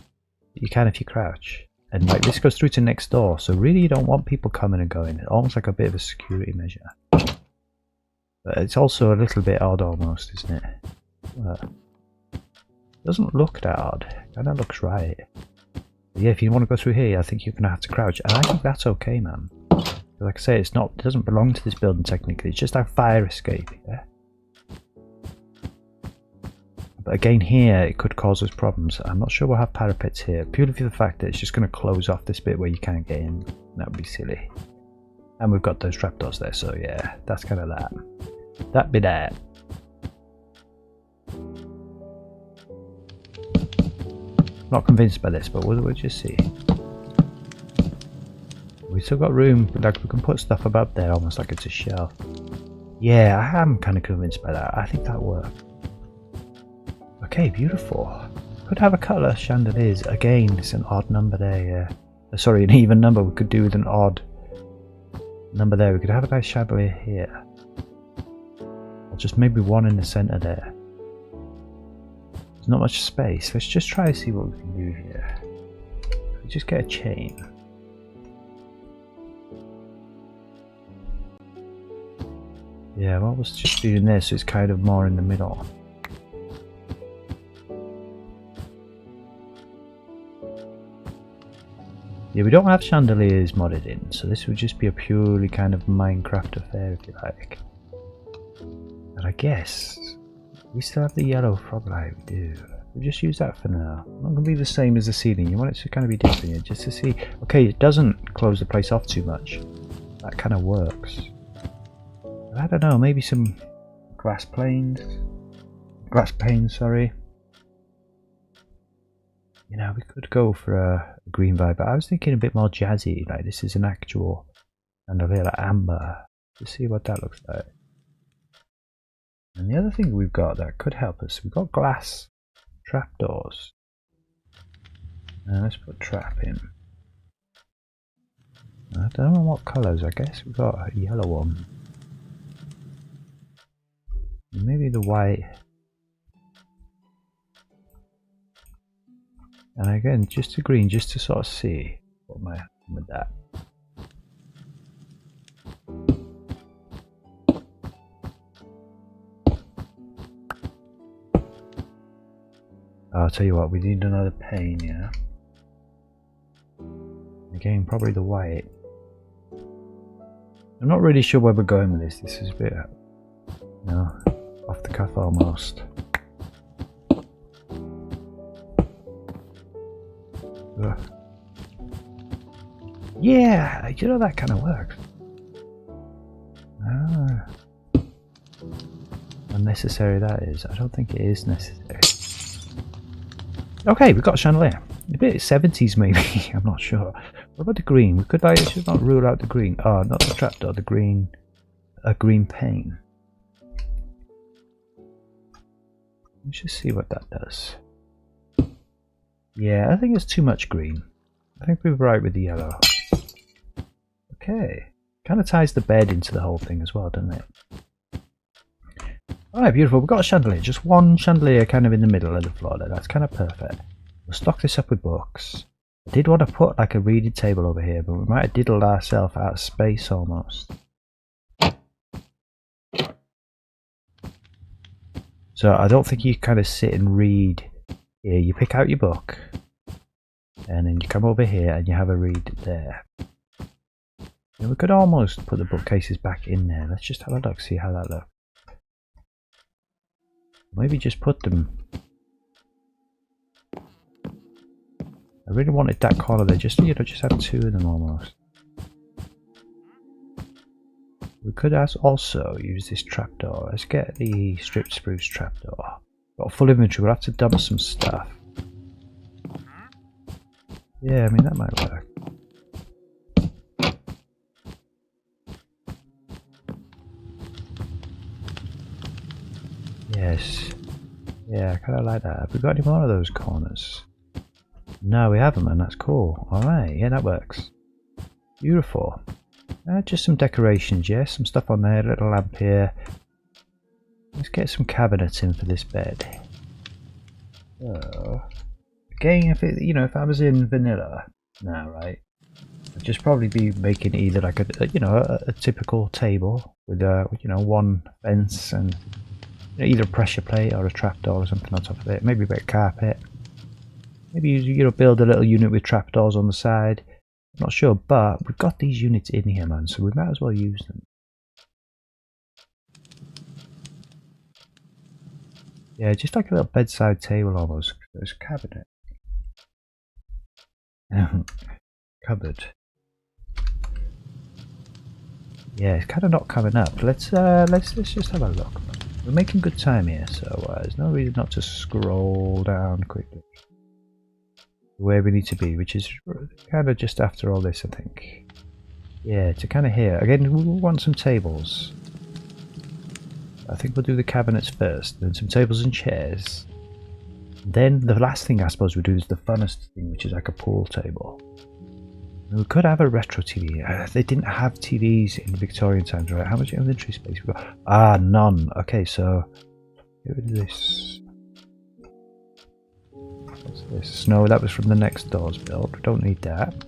You can if you crouch. And like this goes through to next door, so really you don't want people coming and going. Almost like a bit of a security measure. But it's also a little bit odd almost, isn't it? Doesn't look that odd. Kind of looks right. But yeah, if you want to go through here, I think you're going to have to crouch. And I think that's okay, man. Like I say, it doesn't belong to this building technically. It's just our fire escape, yeah? But again here, it could cause us problems. I'm not sure we'll have parapets here, purely for the fact that it's just going to close off this bit where you can't get in. That would be silly. And we've got those trapdoors there, so yeah, that's kind of that. That be that. Not convinced by this, but we'll just see. We've still got room, like we can put stuff above there almost like it's a shelf. Yeah, I am kind of convinced by that. I think that works. Okay, beautiful. Could have a couple of chandeliers. Again, it's an odd number there, yeah. Sorry, an even number we could do with an odd number there. We could have a nice chandelier here. Or just maybe one in the centre there. There's not much space. Let's just try to see what we can do here. We just get a chain. Yeah, what was just doing this is kind of more in the middle. Yeah, we don't have chandeliers modded in, so this would just be a purely kind of Minecraft affair, if you like. And I guess we still have the yellow frog light. We do. We'll just use that for now. Not going to be the same as the ceiling. You want it to kind of be different, just to see. Okay, it doesn't close the place off too much. That kind of works. But I don't know. Maybe some glass panes, sorry. You know, we could go for a green vibe, but I was thinking a bit more jazzy, like this is an actual chandelier, like amber. Let's see what that looks like. And the other thing we've got that could help us, we've got glass trapdoors. Let's put trap in. I don't know what colours, I guess we've got a yellow one. Maybe the white. And again, just the green, just to sort of see what might happen with that. I'll tell you what, we need another pane, yeah? Again, probably the white. I'm not really sure where we're going with this. This is a bit, you know, off the cuff almost. Ugh. Yeah, you know, that kind of works. Ah. Unnecessary that is. I don't think it is necessary. Okay, we've got a chandelier. A bit 70s maybe, I'm not sure. What about the green? We could just not rule out the green. Oh, not the trapdoor, the green. A green pane. Let's just see what that does. Yeah, I think it's too much green. I think we were right with the yellow. Okay. Kind of ties the bed into the whole thing as well, doesn't it? Alright, beautiful. We've got a chandelier. Just one chandelier kind of in the middle of the floor there. That's kind of perfect. We'll stock this up with books. I did want to put like a reading table over here, but we might have diddled ourselves out of space almost. So I don't think you kind of sit and read here. You pick out your book and then you come over here and you have a read there. And we could almost put the bookcases back in there. Let's just have a look, see how that looks. Maybe just put them. I really wanted that corner there, just, you know, just have two of them almost. We could also use this trapdoor. Let's get the stripped spruce trapdoor. Got full inventory, we'll have to dump some stuff. Yeah, I mean that might work. Yes. Yeah, I kind of like that. Have we got any more of those corners? No, we haven't, man. That's cool. Alright, yeah, that works. Beautiful. Just some decorations, yeah? Some stuff on there, a little lamp here. Let's get some cabinets in for this bed. So, again, if it, you know, if I was in vanilla now, right, I'd just probably be making either like a typical table with one fence and either a pressure plate or a trapdoor or something on top of it. Maybe a bit of carpet. Maybe build a little unit with trapdoors on the side. I'm not sure, but we've got these units in here, man, so we might as well use them. Yeah, just like a little bedside table almost. There's a cabinet. Cupboard. Yeah, it's kind of not coming up. Let's just have a look. We're making good time here, so there's no reason not to scroll down quickly. Where we need to be, which is kind of just after all this, I think. Yeah, to kind of here. Again, we want some tables. I think we'll do the cabinets first, then some tables and chairs. Then the last thing I suppose we do is the funnest thing, which is like a pool table. And we could have a retro TV. They didn't have TVs in Victorian times, right? How much inventory space we got? Ah, none. Okay, so get rid of this. What's this? No, that was from the next door's build. We don't need that.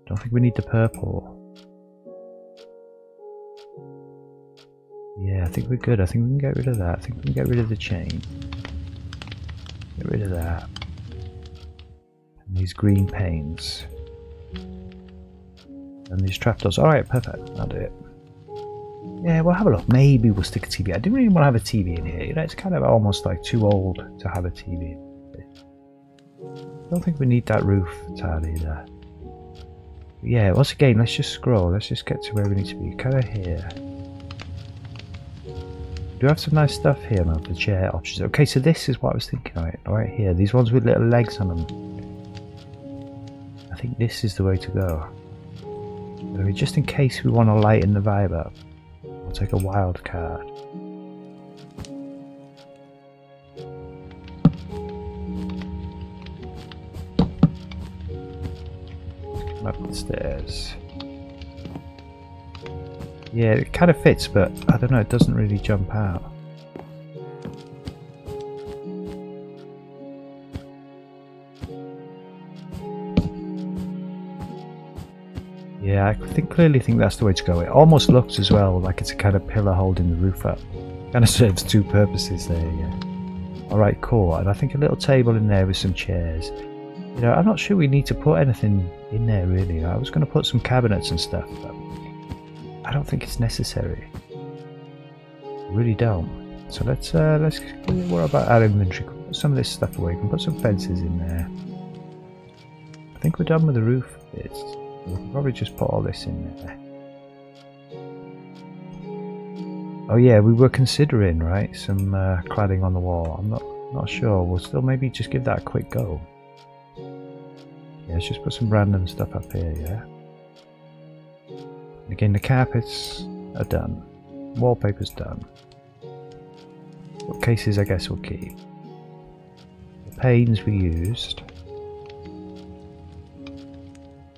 Don't think we need the purple. Yeah, I think we're good. I think we can get rid of that. I think we can get rid of the chain. Get rid of that. And these green panes. And these trapdoors. Alright, perfect. I'll do it. Yeah, we'll have a look. Maybe we'll stick a TV. I didn't really want to have a TV in here. You know, it's kind of almost like too old to have a TV. I don't think we need that roof tile either. But yeah, once again, let's just scroll. Let's just get to where we need to be. Kind of here. We do have some nice stuff here, man, for chair options. Okay, so this is what I was thinking. Right here. These ones with little legs on them. I think this is the way to go. I mean, just in case we want to lighten the vibe up. take a wild card. Come up the stairs. Yeah, it kind of fits, but I don't know, it doesn't really jump out. Yeah, I clearly think that's the way to go. It almost looks as well like it's a kind of pillar holding the roof up. Kind of serves two purposes there, yeah. Alright, cool. And I think a little table in there with some chairs. You know, I'm not sure we need to put anything in there really. I was going to put some cabinets and stuff, but I don't think it's necessary. I really don't. So let's what about our inventory? Put some of this stuff away. We can put some fences in there. I think we're done with the roof bits. We can probably just put all this in there. Oh yeah, we were considering, right, some cladding on the wall. I'm not sure. We'll still maybe just give that a quick go. Yeah, let's just put some random stuff up here, yeah. Again, the carpets are done. Wallpaper's done. Bookcases, I guess we'll keep. The panes we used.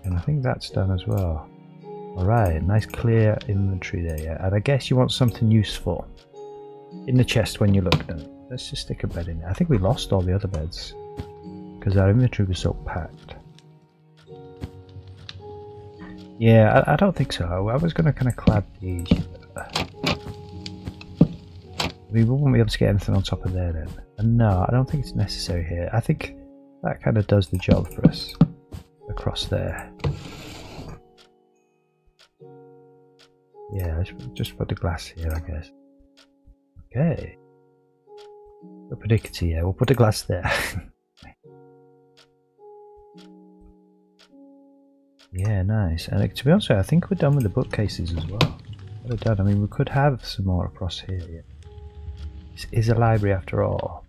And I think that's done as well. Alright, nice clear inventory there, yeah. And I guess you want something useful in the chest when you look at it. Let's just stick a bed in there. I think we lost all the other beds because our inventory was so packed. Yeah, I don't think so. I was going to kind of clad these. We won't be able to get anything on top of there then. And no, I don't think it's necessary here. I think that kind of does the job for us. Across there. Yeah, let's just put the glass here, I guess. Okay. We'll predict here. We'll put the glass there. Yeah, nice. And to be honest, I think we're done with the bookcases as well. We're done. I mean, we could have some more across here. Yeah. This is a library after all.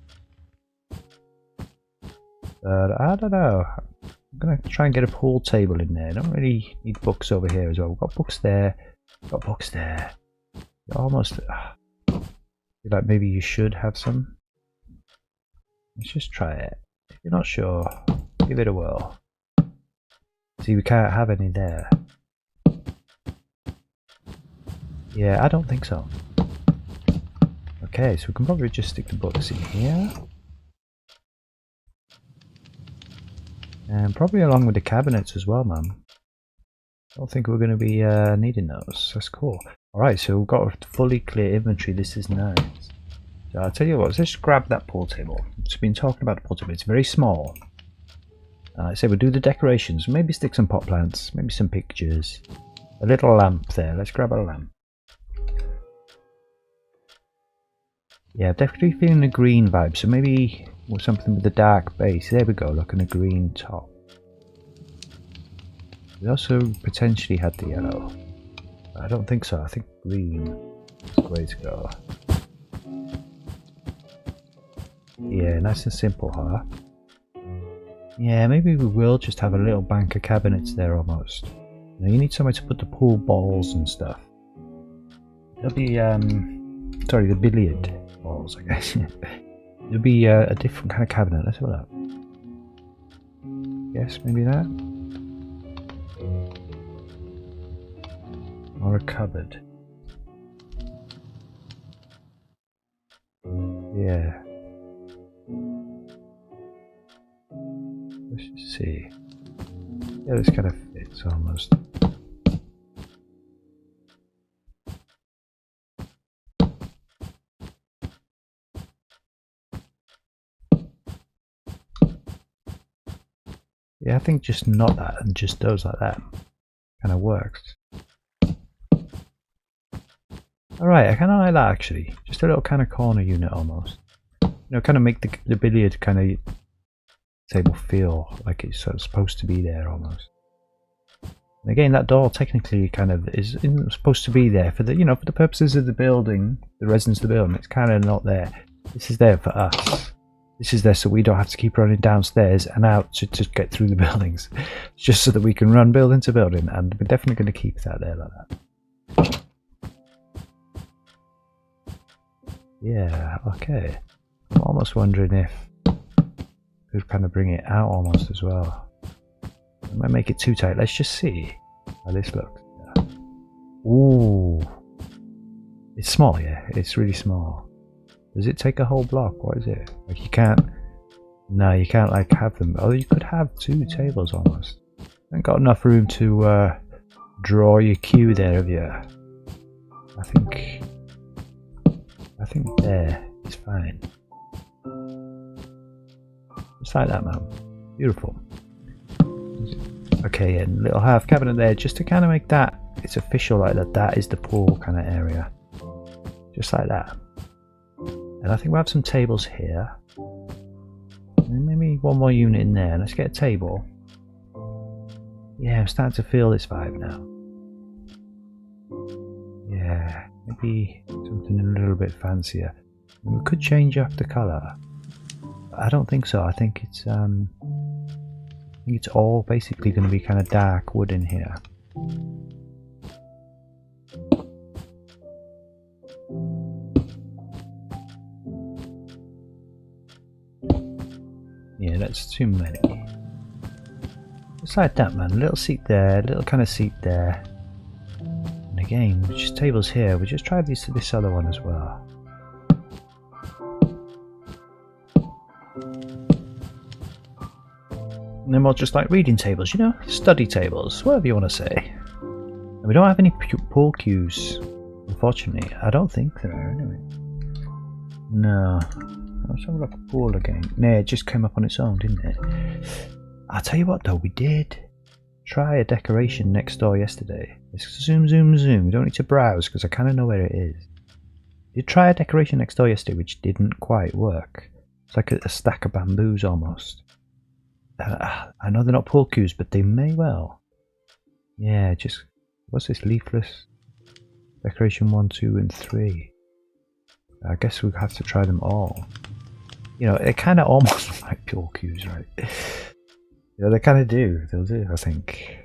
But I don't know. I'm going to try and get a pool table in there. I don't really need books over here as well. We've got books there. We've got books there. Almost. Feel like maybe you should have some. Let's just try it. If you're not sure, give it a whirl. See, we can't have any there. Yeah, I don't think so. Okay, so we can probably just stick the books in here. And probably along with the cabinets as well, man. I don't think we're going to be needing those. That's cool. Alright, so we've got a fully clear inventory. This is nice. So I'll tell you what, let's just grab that pool table. We've been talking about the pool table. It's very small. I say we'll do the decorations. Maybe stick some pot plants. Maybe some pictures. A little lamp there. Let's grab a lamp. Yeah, definitely feeling the green vibe. So maybe something with a dark base. There we go. Look, and a green top. We also potentially had the yellow. I don't think so. I think green is the way to go. Yeah, nice and simple, huh? Yeah, maybe we will just have a little bank of cabinets there almost. You know, you need somewhere to put the pool balls and stuff. There'll be, sorry, the billiard balls, I guess. There'll be a different kind of cabinet. Let's have a look. Yes, maybe that. Or a cupboard. Yeah. Let's just see. Yeah, this kind of fits almost. Yeah, I think just not that and just those like that kind of works. Alright, I kind of like that actually. Just a little kind of corner unit almost. You know, kind of make the billiard kind of table feel like it's sort of supposed to be there almost. And again, that door technically kind of isn't supposed to be there for the, you know, for the purposes of the building, the residents of the building. It's kind of not there. This is there for us. This is there so we don't have to keep running downstairs and out to get through the buildings. It's just so that we can run building to building, and we're definitely going to keep that there like that. Yeah, okay. I'm almost wondering if we could kind of bring it out almost as well. I might make it too tight. Let's just see how this looks. Yeah. Ooh. It's small, yeah. It's really small. Does it take a whole block? What is it? Like you can't... No, you can't like have them. Oh, you could have 2 tables almost. Haven't got enough room to draw your queue there, have you? I think there is fine. Just like that, man. Beautiful. Okay, and little half cabinet there, just to kind of make that it's official, like that is the pool kind of area. Just like that. And I think we'll have some tables here. And maybe one more unit in there. Let's get a table. Yeah, I'm starting to feel this vibe now. Yeah, maybe something a little bit fancier. And we could change up the colour. But I don't think so. I think it's all basically going to be kind of dark wood in here. Yeah, that's too many. Just like that, man. A little seat there, a little kind of seat there. And again, just tables here. We just tried this other one as well. And then we'll just like reading tables, you know, study tables, whatever you want to say. And we don't have any pool cues, unfortunately. I don't think there are anyway. No. Let's have a look at pool again. No, it just came up on its own, didn't it? I'll tell you what though, we did try a decoration next door yesterday. Let's zoom. We don't need to browse because I kind of know where it is. We did try a decoration next door yesterday which didn't quite work. It's like a stack of bamboos almost. I know they're not pool cues, but they may well. Yeah, just... What's this? Leafless? Decoration 1, 2 and 3. I guess we'll have to try them all. You know, it kind of almost look like pool cues, right? You know, they kind of do. They'll do, I think.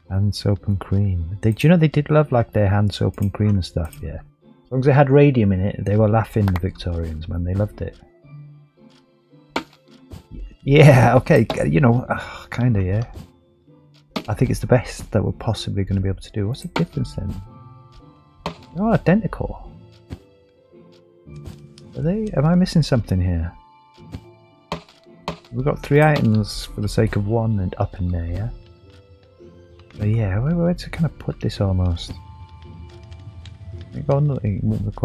Hand soap and cream. Do you know they did love like their hand soap and cream and stuff, yeah. As long as it had radium in it, they were laughing, the Victorians, man. They loved it. Yeah, okay, you know, kind of, yeah. I think it's the best that we're possibly going to be able to do. What's the difference then? They're all identical. Are they? Am I missing something here? We've got 3 items for the sake of 1 and up in there, yeah? But yeah, where to kind of put this almost? We'll go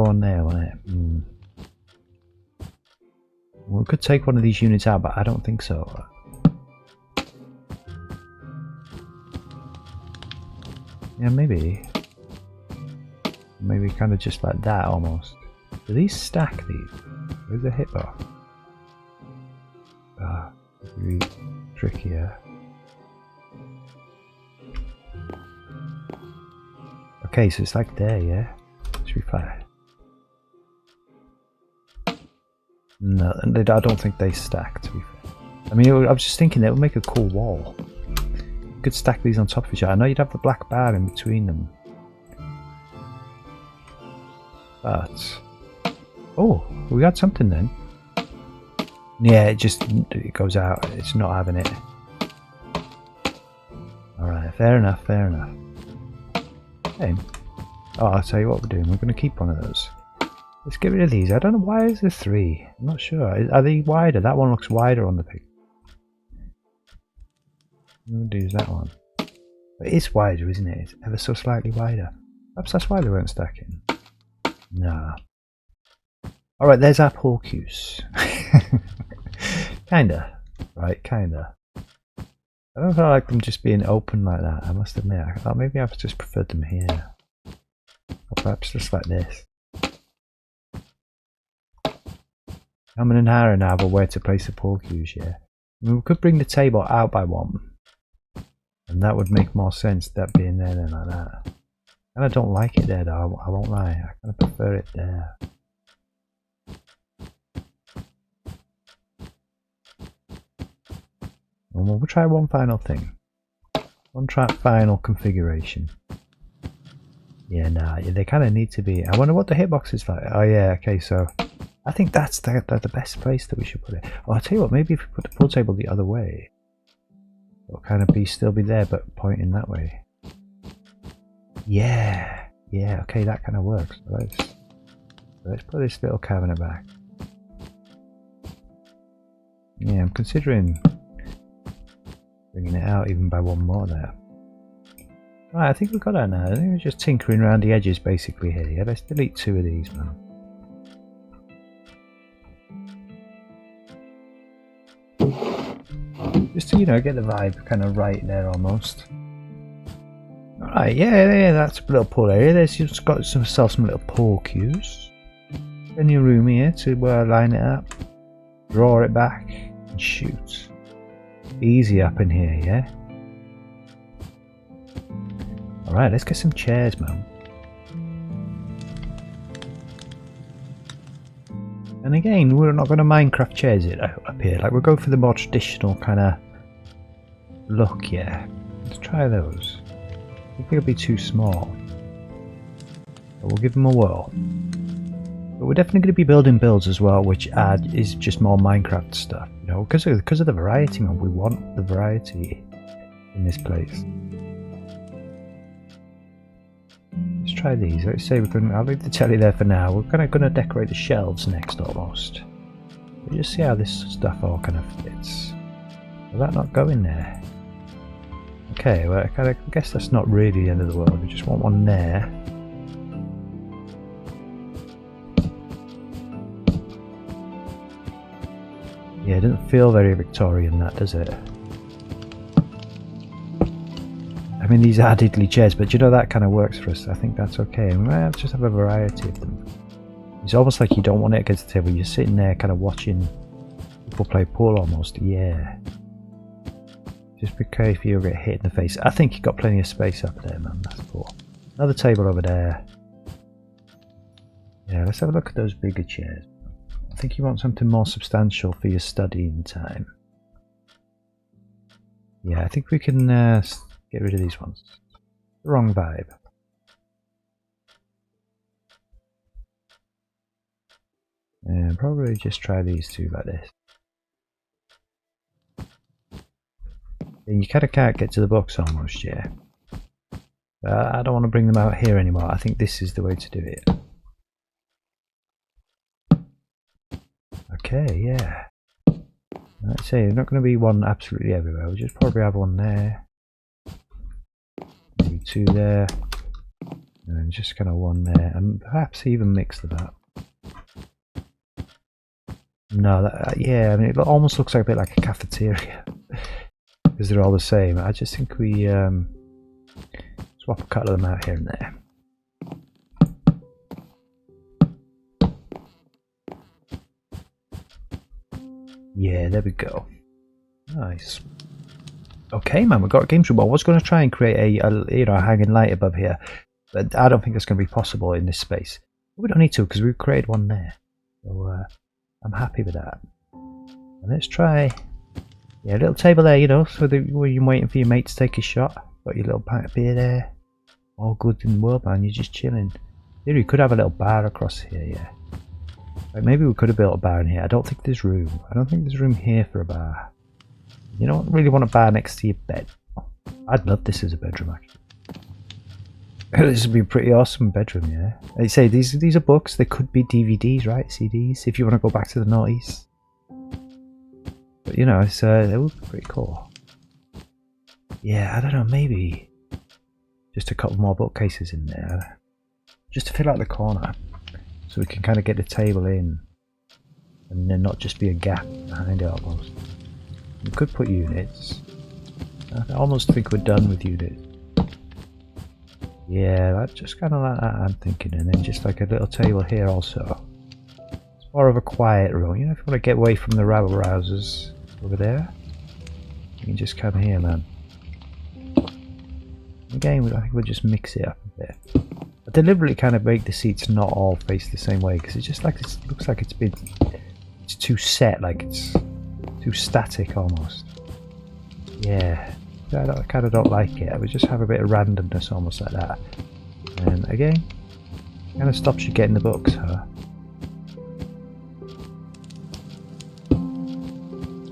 on there, won't it? We could take one of these units out, but I don't think so. Yeah, maybe. Maybe kind of just like that almost. Do these stack these? Where's the hitbox? Really trickier. Okay, so it's like there, yeah? Should be fine. No, I don't think they stack, to be fair. I mean, I was just thinking that would make a cool wall. You could stack these on top of each other. I know you'd have the black bar in between them. But... Oh, we got something then. Yeah, it goes out. It's not having it. Alright, fair enough, fair enough. Okay. Oh, I'll tell you what we're doing. We're going to keep one of those. Let's get rid of these. I don't know, why is there 3? I'm not sure. Are they wider? That one looks wider on the pic. What do is that one? But it's wider, isn't it? It's ever so slightly wider. Perhaps that's why they weren't stacking. Nah. Alright, there's our pool cues. Kinda. Right, kinda. I don't feel like them just being open like that, I must admit. I thought maybe I've just preferred them here. Or perhaps just like this. I'm in an hour now about where to place the pool cues, yeah. I mean, we could bring the table out by 1. And that would make more sense, that being there than like that. And I don't like it there though, I won't lie. I kind of prefer it there. And we'll try one final thing. One final configuration. Yeah, nah, yeah, they kind of need to be. I wonder what the hitbox is like. Oh yeah, okay, so I think that's the best place that we should put it. Oh, I'll tell you what, maybe if we put the pool table the other way, it'll kind of still be there, but pointing that way. Yeah, yeah, okay, that kind of works. Let's put this little cabinet back. Yeah, I'm considering bringing it out even by one more there. Right, I think we've got that now. I think we're just tinkering around the edges basically here. Yeah, let's delete 2 of these, man. Just to, you know, get the vibe kind of right there almost. Alright, yeah, that's a little pool area. There's just got some little pool cues. Plenty of room here to line it up, draw it back, and shoot. Easy up in here, yeah? Alright, let's get some chairs, man. And again, we're not going to Minecraft chairs it up here. Like, we'll go for the more traditional kind of look, yeah. Let's try those. I think it'll be too small. But we'll give them a whirl. But we're definitely going to be building builds as well, which is just more Minecraft stuff. You know, because of the variety, man. We want the variety in this place. Let's try these. Let's say we can. I'll leave the telly there for now. We're kind of going to decorate the shelves next, almost. We'll just see how this stuff all kind of fits. Will that not go in there? Okay, well, I guess that's not really the end of the world. We just want one there. Yeah, it doesn't feel very Victorian, that, does it? I mean, these are diddly chairs, but you know, that kind of works for us. I think that's okay. And we might just have a variety of them. It's almost like you don't want it against the table. You're sitting there kind of watching people play pool almost. Yeah. Just be careful you'll get hit in the face. I think you've got plenty of space up there, man. That's cool. Another table over there. Yeah, let's have a look at those bigger chairs. I think you want something more substantial for your studying time. Yeah, I think we can get rid of these ones. The wrong vibe. And probably just try these 2 like this. And you kind of can't get to the books almost, yeah. I don't want to bring them out here anymore. I think this is the way to do it. Okay, yeah. Let's say there's not going to be one absolutely everywhere. We'll just probably have one there. Maybe 2 there. And just kind of 1 there. And perhaps even mix them up. No, yeah, I mean, it almost looks like a bit like a cafeteria. Because they're all the same. I just think we swap a couple of them out here and there. Yeah, there we go. Nice. Okay, man, we've got a games room. I was going to try and create a hanging light above here, but I don't think that's going to be possible in this space. But we don't need to because we've created one there. So I'm happy with that. And let's try. Yeah, a little table there, you know, so that when you're waiting for your mate to take a shot, got your little pint of beer there. All good in the world, man. You're just chilling. Here, we could have a little bar across here, yeah. Like maybe we could have built a bar in here. I don't think there's room. I don't think there's room here for a bar. You don't really want a bar next to your bed. I'd love this as a bedroom, actually. This would be a pretty awesome bedroom, yeah. Like you say, these are books. They could be DVDs, right? CDs, if you want to go back to the noughties. But you know, it would be pretty cool. Yeah, I don't know, maybe just a couple more bookcases in there. Just to fill out the corner. So we can kind of get the table in. And then not just be a gap behind it almost. We could put units. I almost think we're done with units. Yeah, that's just kind of like that I'm thinking. And then just like a little table here also. It's more of a quiet room. You know, if you want to get away from the rabble-rousers over there, you can just come here, man. Again, I think we'll just mix it up a bit. I deliberately kind of make the seats not all face the same way because it's just like it looks like it's too set, like it's too static almost. Yeah, I kind of don't like it. I would just have a bit of randomness almost like that. And again, kind of stops you getting the books, huh?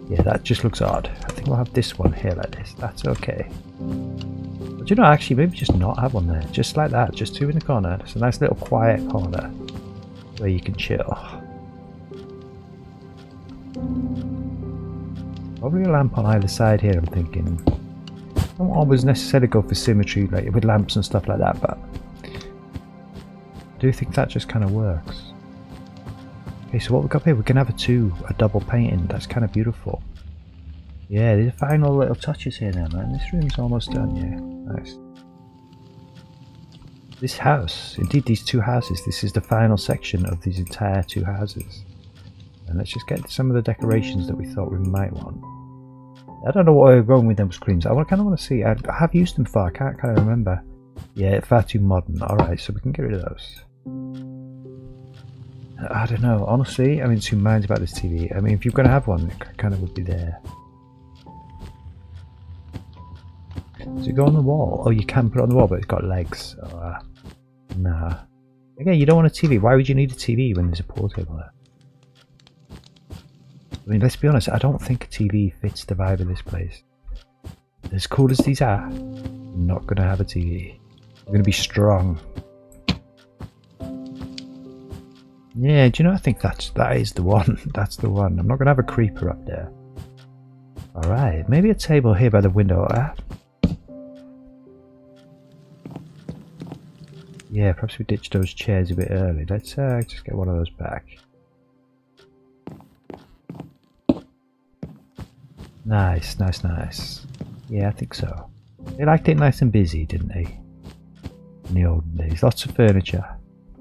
Yeah, that just looks odd. I think we'll have this one here like this. That's okay. But you know, actually, maybe just not have one there. Just like that. Just two in the corner. It's a nice little quiet corner where you can chill. Probably a lamp on either side here, I'm thinking. Don't always necessarily go for symmetry like with lamps and stuff like that, but I do think that just kind of works. Okay, so what we've got here, we can have a double painting. That's kind of beautiful. Yeah, the final little touches here now, man. This room's almost done, yeah. Nice. This house, indeed these two houses, this is the final section of these entire two houses. And let's just get some of the decorations that we thought we might want. I don't know what we're going with them screens. I kind of want to see. I have used them before. I can't kind of remember. Yeah, far too modern. Alright, so we can get rid of those. I don't know. Honestly, I'm in two minds about this TV. I mean, if you're going to have one, it kind of would be there. Does it go on the wall? Oh, you can put it on the wall, but it's got legs. So, nah. Again, you don't want a TV. Why would you need a TV when there's a pool table there? I mean, let's be honest, I don't think a TV fits the vibe of this place. As cool as these are, I'm not going to have a TV. I'm going to be strong. Yeah, do you know, I think that is the one. That's the one. I'm not going to have a creeper up there. Alright, maybe a table here by the window. Yeah, perhaps we ditch those chairs a bit early. Let's just get one of those back. Nice, nice, nice. Yeah, I think so. They liked it nice and busy, didn't they? In the olden days. Lots of furniture.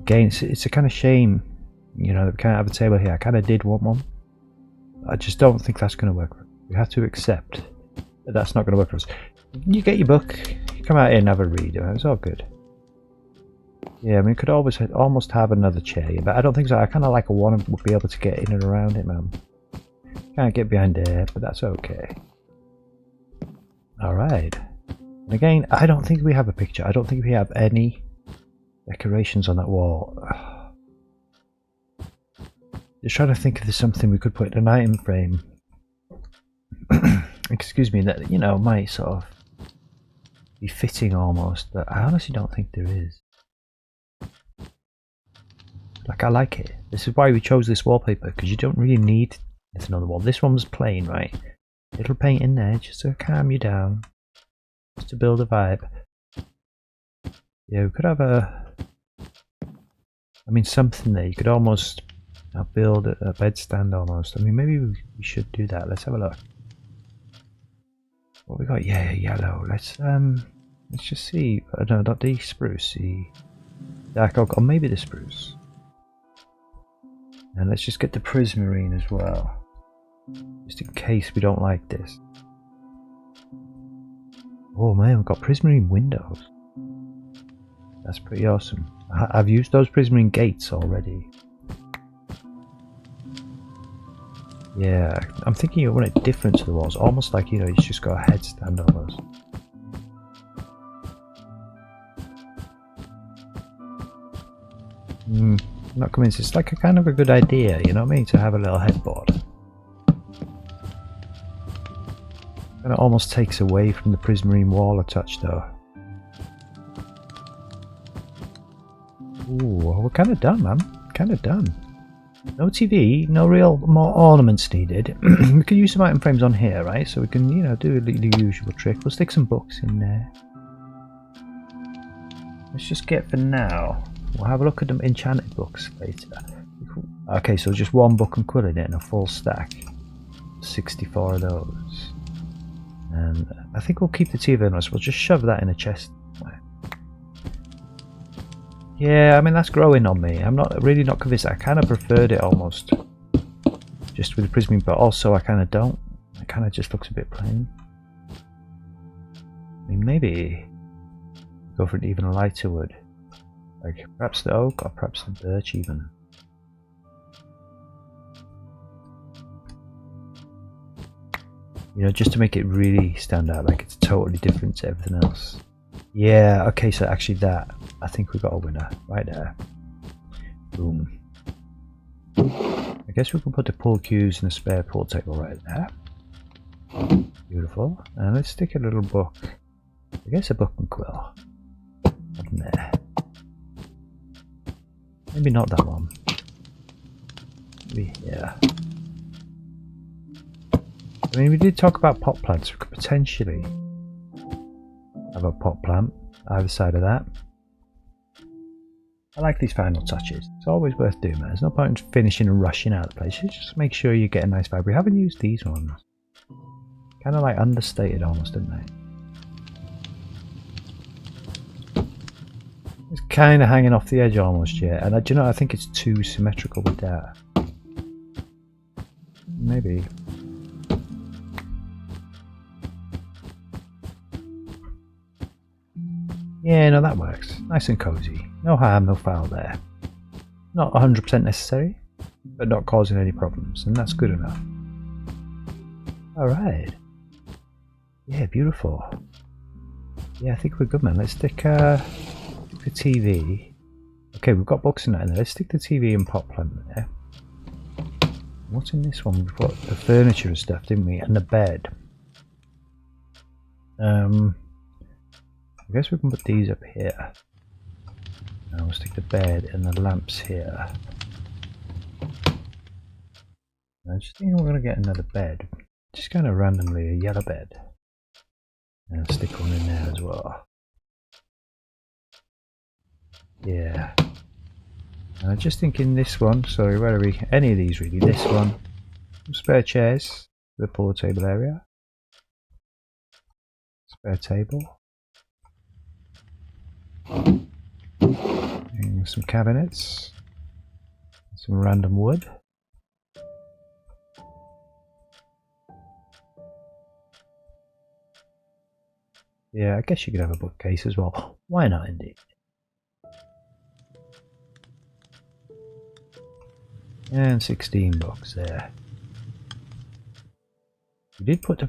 Again, it's a kind of shame, you know, that we can't have a table here. I kind of did want one. I just don't think that's going to work. We have to accept that that's not going to work for us. You get your book, you come out here and have a read. It's all good. Yeah, I mean, we could almost have another chair here, but I don't think so. I kind of like a one would be able to get in and around it, man. Can't get behind there, but that's okay. Alright. And again, I don't think we have a picture. I don't think we have any decorations on that wall. Just trying to think if there's something we could put in an item frame. Excuse me, that, you know, might sort of be fitting almost, but I honestly don't think there is. Like, I like it. This is why we chose this wallpaper, because you don't really need anything on the wall. This one was plain, right? Little paint in there just to calm you down, just to build a vibe. Yeah, we could have something there. You could almost build a bed stand almost. I mean, maybe we should do that. Let's have a look. What we got? Yeah, yellow. Let's just see. No, not the spruce. The dark oak, or maybe the spruce. And let's just get the prismarine as well, just in case we don't like this. Oh man, we've got prismarine windows. That's pretty awesome. I've used those prismarine gates already. Yeah, I'm thinking you want it different to the walls, almost like, you know, you just got a headstand almost. Not convinced. It's like a kind of a good idea, you know what I mean, to have a little headboard. And it almost takes away from the prismarine wall a touch though. Ooh, we're kind of done, man. Kind of done. No TV, no real more ornaments needed. We could use some item frames on here, right? So we can, you know, do the usual trick. We'll stick some books in there. Let's just get, for now, we'll have a look at them enchanted books later. Okay, so just one book and quilling it in a full stack. 64 of those. And I think we'll keep the TV in us. We'll just shove that in a chest. Yeah, I mean, that's growing on me. I'm really not convinced. I kind of preferred it almost just with the prismarine, but also I kind of don't. It kind of just looks a bit plain. I mean, maybe go for an even lighter wood, like perhaps the oak or perhaps the birch even. You know, just to make it really stand out, like it's totally different to everything else. Yeah, okay, so actually that, I think we got a winner right there. Boom. I guess we can put the pool cues and the spare pool table right there. Beautiful. And let's stick a little book. I guess a book and quill. Up in there. Maybe not that one. Maybe here. I mean, we did talk about pot plants. We could potentially have a pot plant either side of that. I like these final touches. It's always worth doing, man. There's no point in finishing and rushing out of the place. Just make sure you get a nice vibe. We haven't used these ones. Kind of like understated almost, didn't they? It's kind of hanging off the edge almost, yeah. And do you know, I think it's too symmetrical with that. Maybe. Yeah, no, that works. Nice and cozy. No harm, no foul there. Not 100% necessary, but not causing any problems, and that's good enough. Alright. Yeah, beautiful. Yeah, I think we're good, man. Let's stick the TV. Okay, we've got books in that in there. Let's stick the TV and pot plant there. What's in this one? We've got the furniture and stuff, didn't we? And the bed. I guess we can put these up here. And we'll stick the bed and the lamps here. I just think we're going to get another bed. Just kind of randomly a yellow bed. And I'll stick one in there as well. Yeah. And I'm just thinking this one, sorry, where are we? Any of these really. This one. Some spare chairs for the pool table area. Spare table. And some cabinets. Some random wood. Yeah, I guess you could have a bookcase as well. Why not, indeed? And 16 books there. We did put the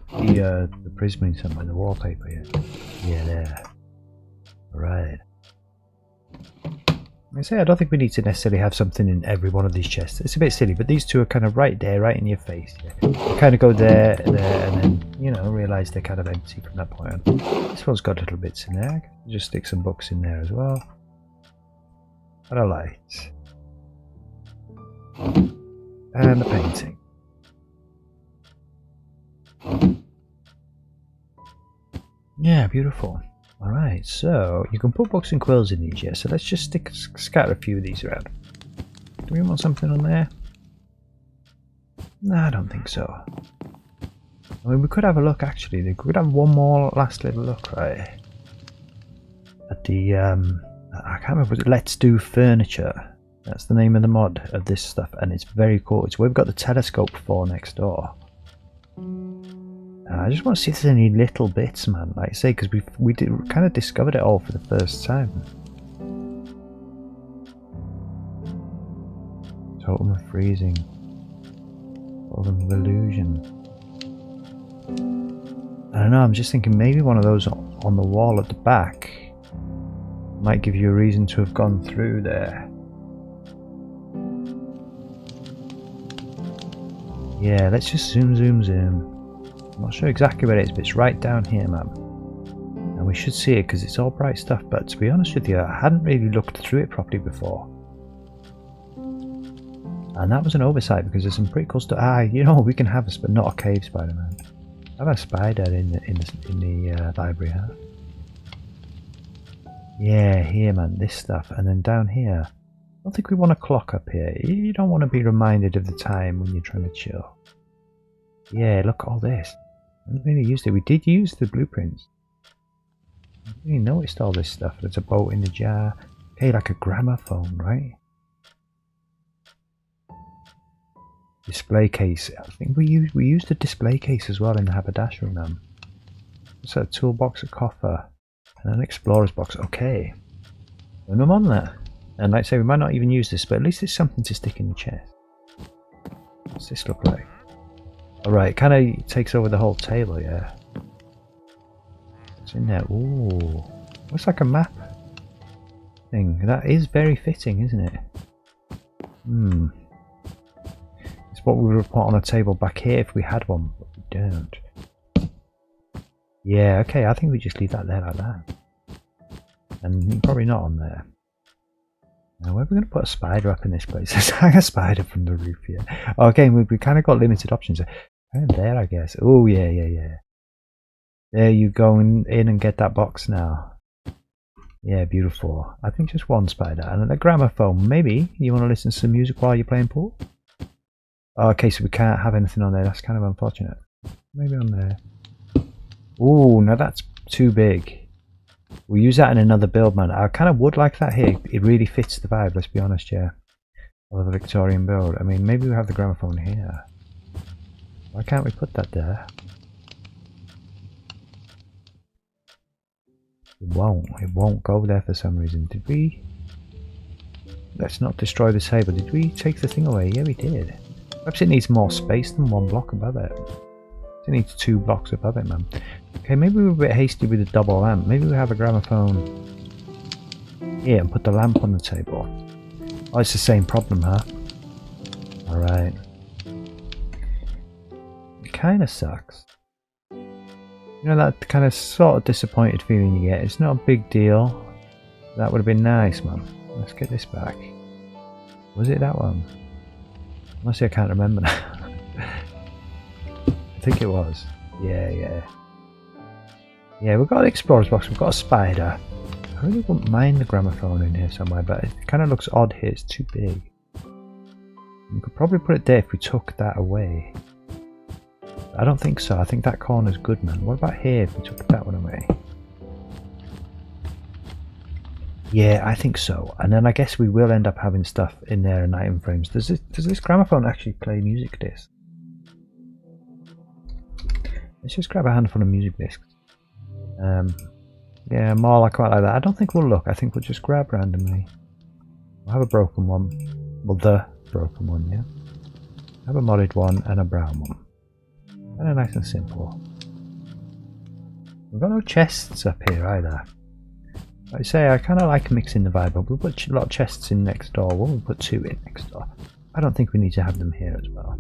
prism in somewhere, the wallpaper here. Yeah, there. Alright. I say I don't think we need to necessarily have something in every one of these chests. It's a bit silly, but these two are kind of right there, right in your face. Yeah. You kind of go there, and then, you know, realise they're kind of empty from that point on. This one's got little bits in there. Just stick some books in there as well. And a light. And the painting. Yeah, beautiful. Alright, so you can put books and quills in these, yeah, so let's just scatter a few of these around. Do we want something on there? No, I don't think so. I mean, we could have a look actually. We could have one more last little look, right? At the, I can't remember, was it Let's Do Furniture? That's the name of the mod of this stuff, and it's very cool. It's where we've got the telescope for next door. I just want to see if there's any little bits, man. Like I say, because we kind of discovered it all for the first time. Totem of freezing. Totem of illusion. I don't know. I'm just thinking maybe one of those on the wall at the back might give you a reason to have gone through there. Yeah, let's just zoom. I'm not sure exactly where it is, but it's right down here, man. And we should see it because it's all bright stuff, but to be honest with you, I hadn't really looked through it properly before. And that was an oversight because there's some pretty cool stuff. You know, we can have but not a cave spider, man. Have a spider in the library, huh? Yeah, here, man, this stuff. And then down here, I don't think we want a clock up here. You don't want to be reminded of the time when you're trying to chill. Yeah, look at all this. I haven't really used it. We did use the blueprints. I really noticed all this stuff. There's a boat in the jar. Okay, like a gramophone, right? Display case. I think we used the display case as well in the haberdashery, man. What's that? Toolbox, a coffer, and an explorer's box. Okay. And I'm on that. And like I say, we might not even use this, but at least it's something to stick in the chest. What's this look like? Alright, it kind of takes over the whole table, yeah. What's in there? Ooh. Looks like a map thing. That is very fitting, isn't it? It's what we would put on a table back here if we had one, but we don't. Yeah, okay, I think we just leave that there like that. And probably not on there. Now, where are we going to put a spider up in this place? Let's hang a spider from the roof here. Okay, we kind of got limited options. Kind of there, I guess. Oh, yeah. There you go in and get that box now. Yeah, beautiful. I think just one spider. And then a gramophone. Maybe you want to listen to some music while you're playing pool? Okay, so we can't have anything on there. That's kind of unfortunate. Maybe on there. Ooh, now that's too big. We'll use that in another build, man. I kind of would like that here. It really fits the vibe, let's be honest, yeah. Of the Victorian build. I mean, maybe we have the gramophone here. Why can't we put that there? It won't go there for some reason. Did we? Let's not destroy the table. Did we take the thing away? Yeah, we did. Perhaps it needs more space than one block above it. It needs 2 blocks above it, man. Okay, maybe we're a bit hasty with the double lamp. Maybe we have a gramophone here and put the lamp on the table. Oh, it's the same problem, huh? Alright. It kind of sucks. You know that kind of sort of disappointed feeling you get? It's not a big deal. That would have been nice, man. Let's get this back. Was it that one? Honestly, I can't remember now. I think it was. Yeah. Yeah, we've got an explorer's box, we've got a spider. I really wouldn't mind the gramophone in here somewhere, but it kind of looks odd here, it's too big. We could probably put it there if we took that away. I don't think so, I think that corner's good, man. What about here if we took that one away? Yeah, I think so. And then I guess we will end up having stuff in there and item frames. Does this gramophone actually play music discs? Let's just grab a handful of music discs. Yeah, more, I quite like that. I don't think we'll look. I think we'll just grab randomly. We'll have a broken one. Well, the broken one, yeah. Have a modded one and a brown one. Kind of nice and simple. We've got no chests up here either. Like I say, I kind of like mixing the vibe up. We'll put a lot of chests in next door. We'll put 2 in next door. I don't think we need to have them here as well.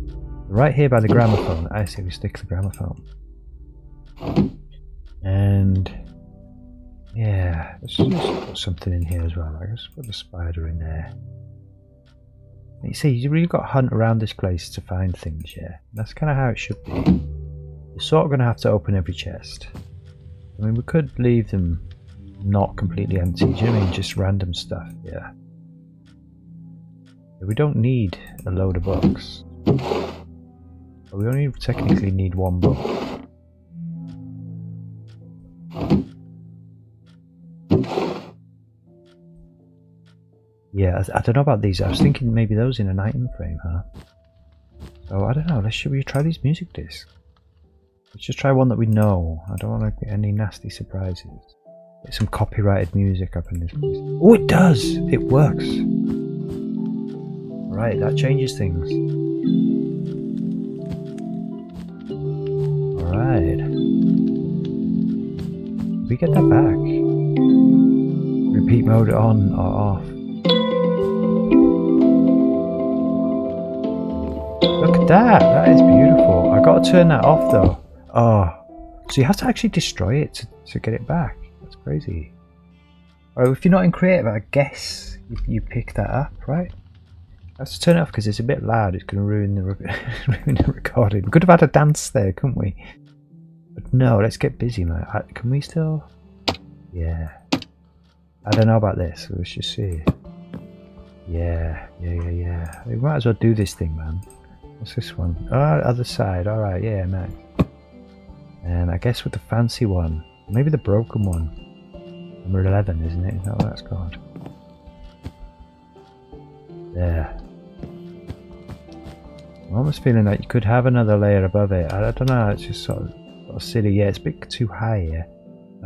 Right here by the gramophone, I say we stick the gramophone. And yeah, let's just put something in here as well. I guess put the spider in there. You see, you really got to hunt around this place to find things, yeah. That's kind of how it should be. You're sort of going to have to open every chest. I mean, we could leave them not completely empty, do you know what I mean? Just random stuff, yeah. We don't need a load of books. But we only technically need 1 book. Yeah, I don't know about these. I was thinking maybe those in an item frame, huh? So I don't know. Should we try these music discs? Let's just try one that we know. I don't want to get any nasty surprises. Get some copyrighted music up in this place. Oh, it does! It works. Right, that changes things. Alright. We get that back. Repeat mode on or off. Look at that! That is beautiful. I gotta turn that off though. Oh. So you have to actually destroy it to get it back. That's crazy. Alright, if you're not in creative, I guess you pick that up, right? I have to turn it off because it's a bit loud. It's going to ruin the recording. We could have had a dance there, couldn't we? But no, let's get busy, man. Can we still? Yeah. I don't know about this. Let's just see. Yeah. We might as well do this thing, man. What's this one? Oh, other side. Alright, yeah, nice. And I guess with the fancy one. Maybe the broken one. Number 11, isn't it? Is that what that's called? There. I'm almost feeling like you could have another layer above it. I don't know, it's just sort of silly. Yeah, it's a bit too high here.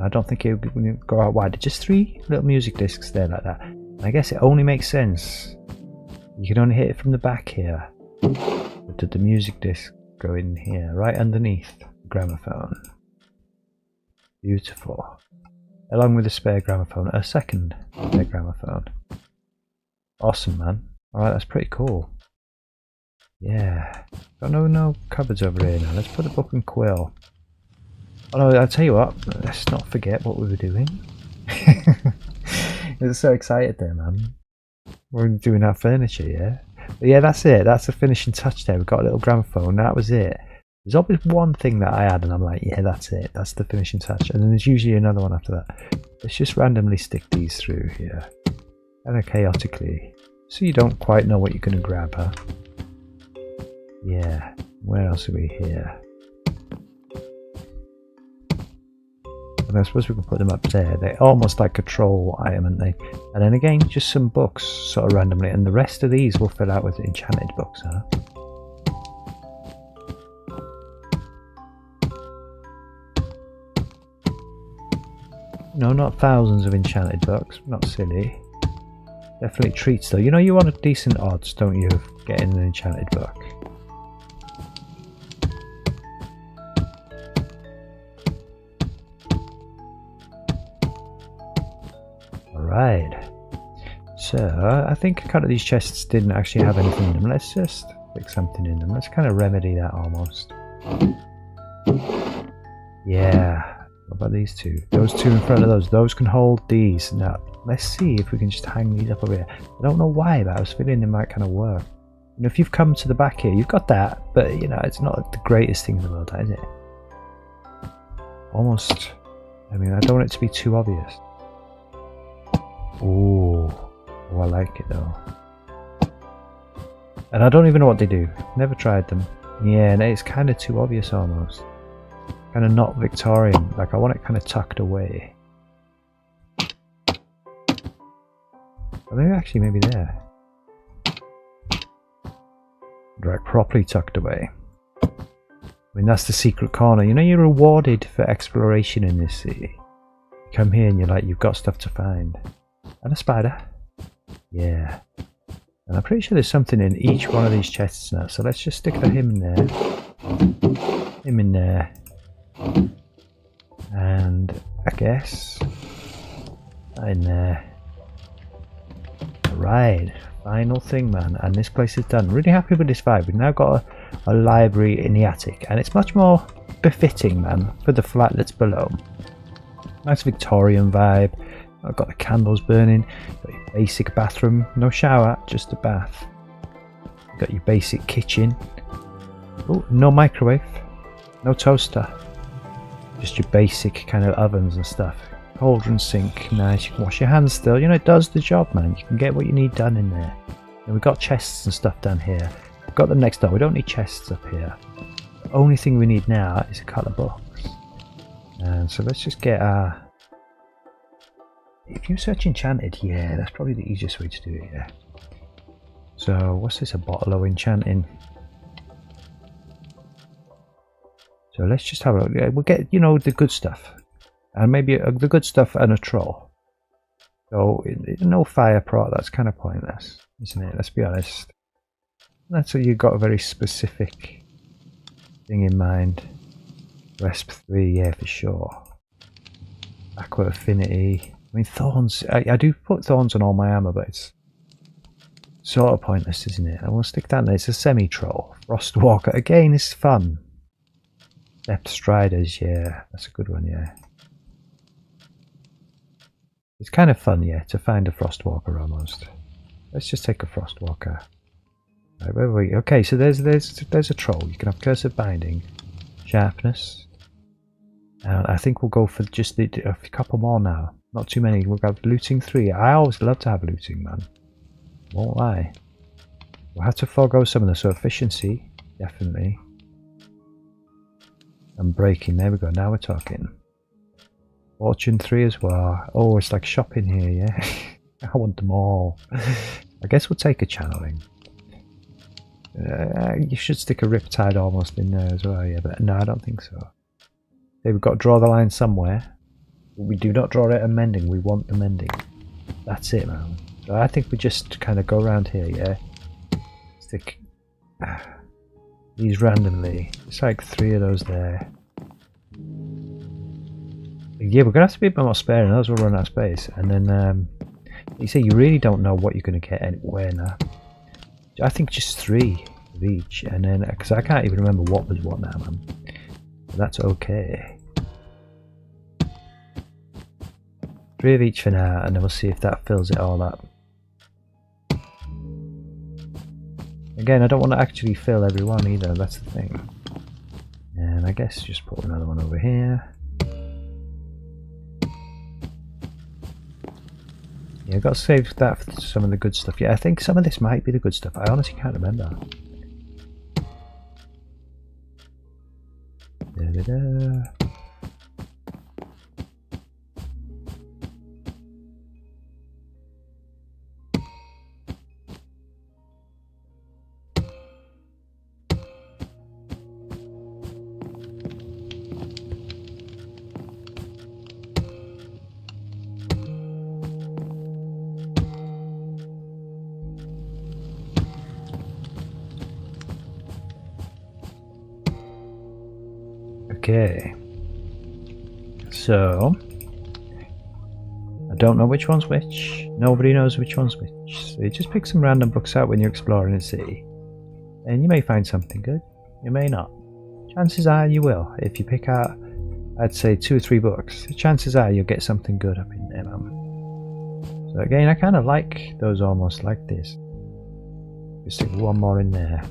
I don't think it would go out wide. Just 3 little music discs there like that. And I guess it only makes sense. You can only hit it from the back here. But did the music disc go in here, right underneath the gramophone? Beautiful. along with a spare gramophone, a second spare gramophone. Awesome, man. Alright, that's pretty cool. Yeah. Got no cupboards over here now. Let's put a book and quill. Oh no, I'll tell you what, let's not forget what we were doing. I was so excited there, man. We're doing our furniture, yeah? But yeah, that's it. That's the finishing touch there. We've got a little gramophone. That was it. There's always one thing that I add and I'm like, yeah, that's it. That's the finishing touch. And then there's usually another one after that. Let's just randomly stick these through here. Kind of chaotically. So you don't quite know what you're going to grab, huh? Yeah. Where else are we here? And I suppose we can put them up there. They're almost like a troll item, aren't they? And then again, just some books, sort of randomly. And the rest of these will fill out with enchanted books, huh? No, not thousands of enchanted books. Not silly. Definitely treats, though. You know you want a decent odds, don't you, of getting an enchanted book? Right, so I think a couple of these chests didn't actually have anything in them. Let's just stick something in them. Let's kind of remedy that almost. Yeah, what about these two? Those two in front of those can hold these. Now, let's see if we can just hang these up over here. I don't know why, but I was feeling they might kind of work. You know, if you've come to the back here, you've got that, but you know, it's not the greatest thing in the world, is it? Almost, I mean, I don't want it to be too obvious. Ooh, oh, I like it though. And I don't even know what they do. Never tried them. Yeah, and it's kind of too obvious almost. Kind of not Victorian. Like I want it kind of tucked away. Are they actually maybe there? Right, properly tucked away. I mean, that's the secret corner. You know, you're rewarded for exploration in this city. You come here and you're like, you've got stuff to find. And a spider. Yeah. And I'm pretty sure there's something in each one of these chests now. So let's just stick him in there. Him in there. And I guess in there. Right. Final thing, man. And this place is done. Really happy with this vibe. We've now got a library in the attic. And it's much more befitting, man, for the flat that's below. Nice Victorian vibe. I've got the candles burning, got your basic bathroom, no shower, just a bath. Got your basic kitchen. Oh, no microwave, no toaster. Just your basic kind of ovens and stuff. Cauldron sink, nice, you can wash your hands still. You know, it does the job, man. You can get what you need done in there. And we've got chests and stuff down here. We've got them next door, we don't need chests up here. The only thing we need now is a couple of books. And so let's just get our... If you search enchanted, yeah, that's probably the easiest way to do it, yeah. So, what's this, a bottle of enchanting? So let's just have a look. We'll get, you know, the good stuff. And maybe the good stuff and a troll. So, no fire prot, that's kind of pointless, isn't it? Let's be honest. That's what you've got a very specific thing in mind. Resp 3, yeah, for sure. Aqua Affinity. I mean, thorns, I do put thorns on all my armour, but it's sort of pointless, isn't it? I will stick that there. It's a semi-troll. Frostwalker, again, it's fun. Depth Striders, yeah, that's a good one, yeah. It's kind of fun, yeah, to find a Frostwalker almost. Let's just take a Frostwalker. Right, where were we? Okay, so there's a troll. You can have Cursive Binding, Sharpness. I think we'll go for just a couple more now. Not too many. We'll have Looting 3. I always love to have looting, man. Won't lie. We'll have to forego some of them. So efficiency, definitely. And breaking. There we go. Now we're talking. Fortune 3 as well. Oh, it's like shopping here, yeah. I want them all. I guess we'll take a channeling. You should stick a Riptide almost in there as well, yeah. But no, I don't think so. Okay, we've got to draw the line somewhere. We do not draw it at mending, we want the mending. That's it, man. So I think we just kind of go around here, yeah? Stick these randomly. It's like 3 of those there. Yeah, we're gonna have to be a bit more sparing, otherwise we'll run out of space. And then you see, you really don't know what you're gonna get anywhere now. I think just 3 of each, and then because I can't even remember what was what now, man. But that's okay. 3 of each for now, and then we'll see if that fills it all up. Again, I don't want to actually fill every one either, that's the thing. And I guess just put another one over here. Yeah, I've got to save that for some of the good stuff. Yeah, I think some of this might be the good stuff. I honestly can't remember. Da-da-da. Okay, so I don't know which one's which. Nobody knows which one's which. So you just pick some random books out when you're exploring a city, and you may find something good. You may not. Chances are you will. If you pick out, I'd say 2 or 3 books, the chances are you'll get something good up in there, man. So again, I kind of like those almost like this. Just stick one more in there.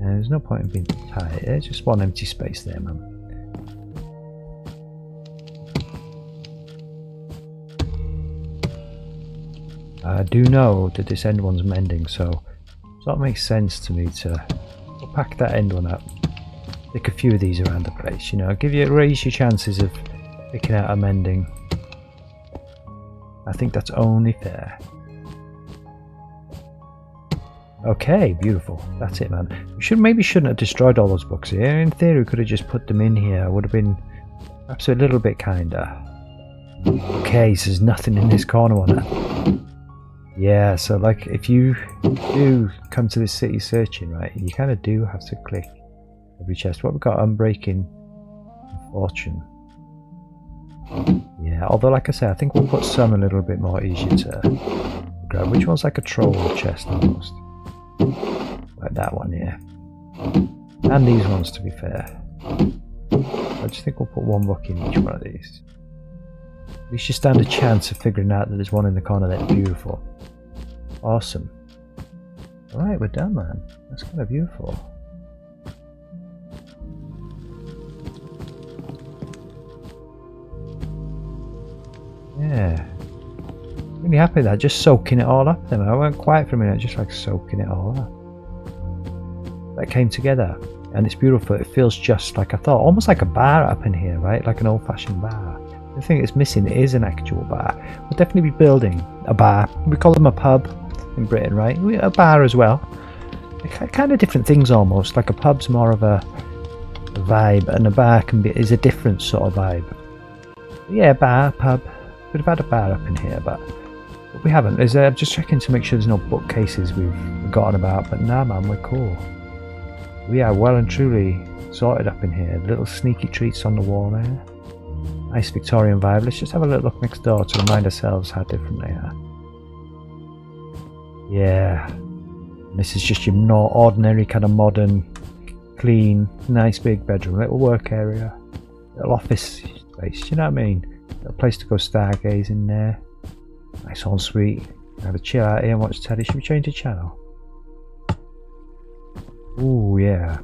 There's no point in being tight, there's just one empty space there, man. I do know that this end one's mending, so it makes sense to me to pack that end one up. Pick a few of these around the place, you know, raise your chances of picking out a mending. I think that's only fair. Okay, beautiful. That's it, man. We maybe shouldn't have destroyed all those books here. In theory, we could have just put them in here. Would have been perhaps a little bit kinder. Okay, so there's nothing in this corner on it. Yeah, so like if you do come to this city searching, right, you kind of do have to click every chest. What we've got, Unbreaking Fortune. Yeah, although like I said, I think we'll put some a little bit more easier to grab. Which one's like a troll chest almost? Like that one, yeah. And these ones, to be fair. I just think we'll put 1 book in each one of these. At least you stand a chance of figuring out that there's one in the corner that's beautiful. Awesome. Alright, we're done, man. That's kind of beautiful. Yeah. Really happy with that, just soaking it all up then. I went quiet for a minute, just like soaking it all up. That came together, and it's beautiful. It feels just like I thought, almost like a bar up in here, right? Like an old-fashioned bar. The thing it's missing is an actual bar. We'll definitely be building a bar. We call them a pub in Britain, right? A bar as well. They're kind of different things almost. Like a pub's more of a vibe, and a bar is a different sort of vibe. Yeah, bar, pub. We'd have had a bar up in here, but we haven't. I'm just checking to make sure there's no bookcases we've forgotten about, but nah, man, we're cool. We are well and truly sorted up in here. Little sneaky treats on the wall there. Nice Victorian vibe. Let's just have a little look next door to remind ourselves how different they are. Yeah. This is just your ordinary kind of modern, clean, nice big bedroom. Little work area. Little office space, you know what I mean? A place to go stargazing there. Nice ensuite. Have a chill out here and watch telly. Should we change the channel? Ooh, yeah.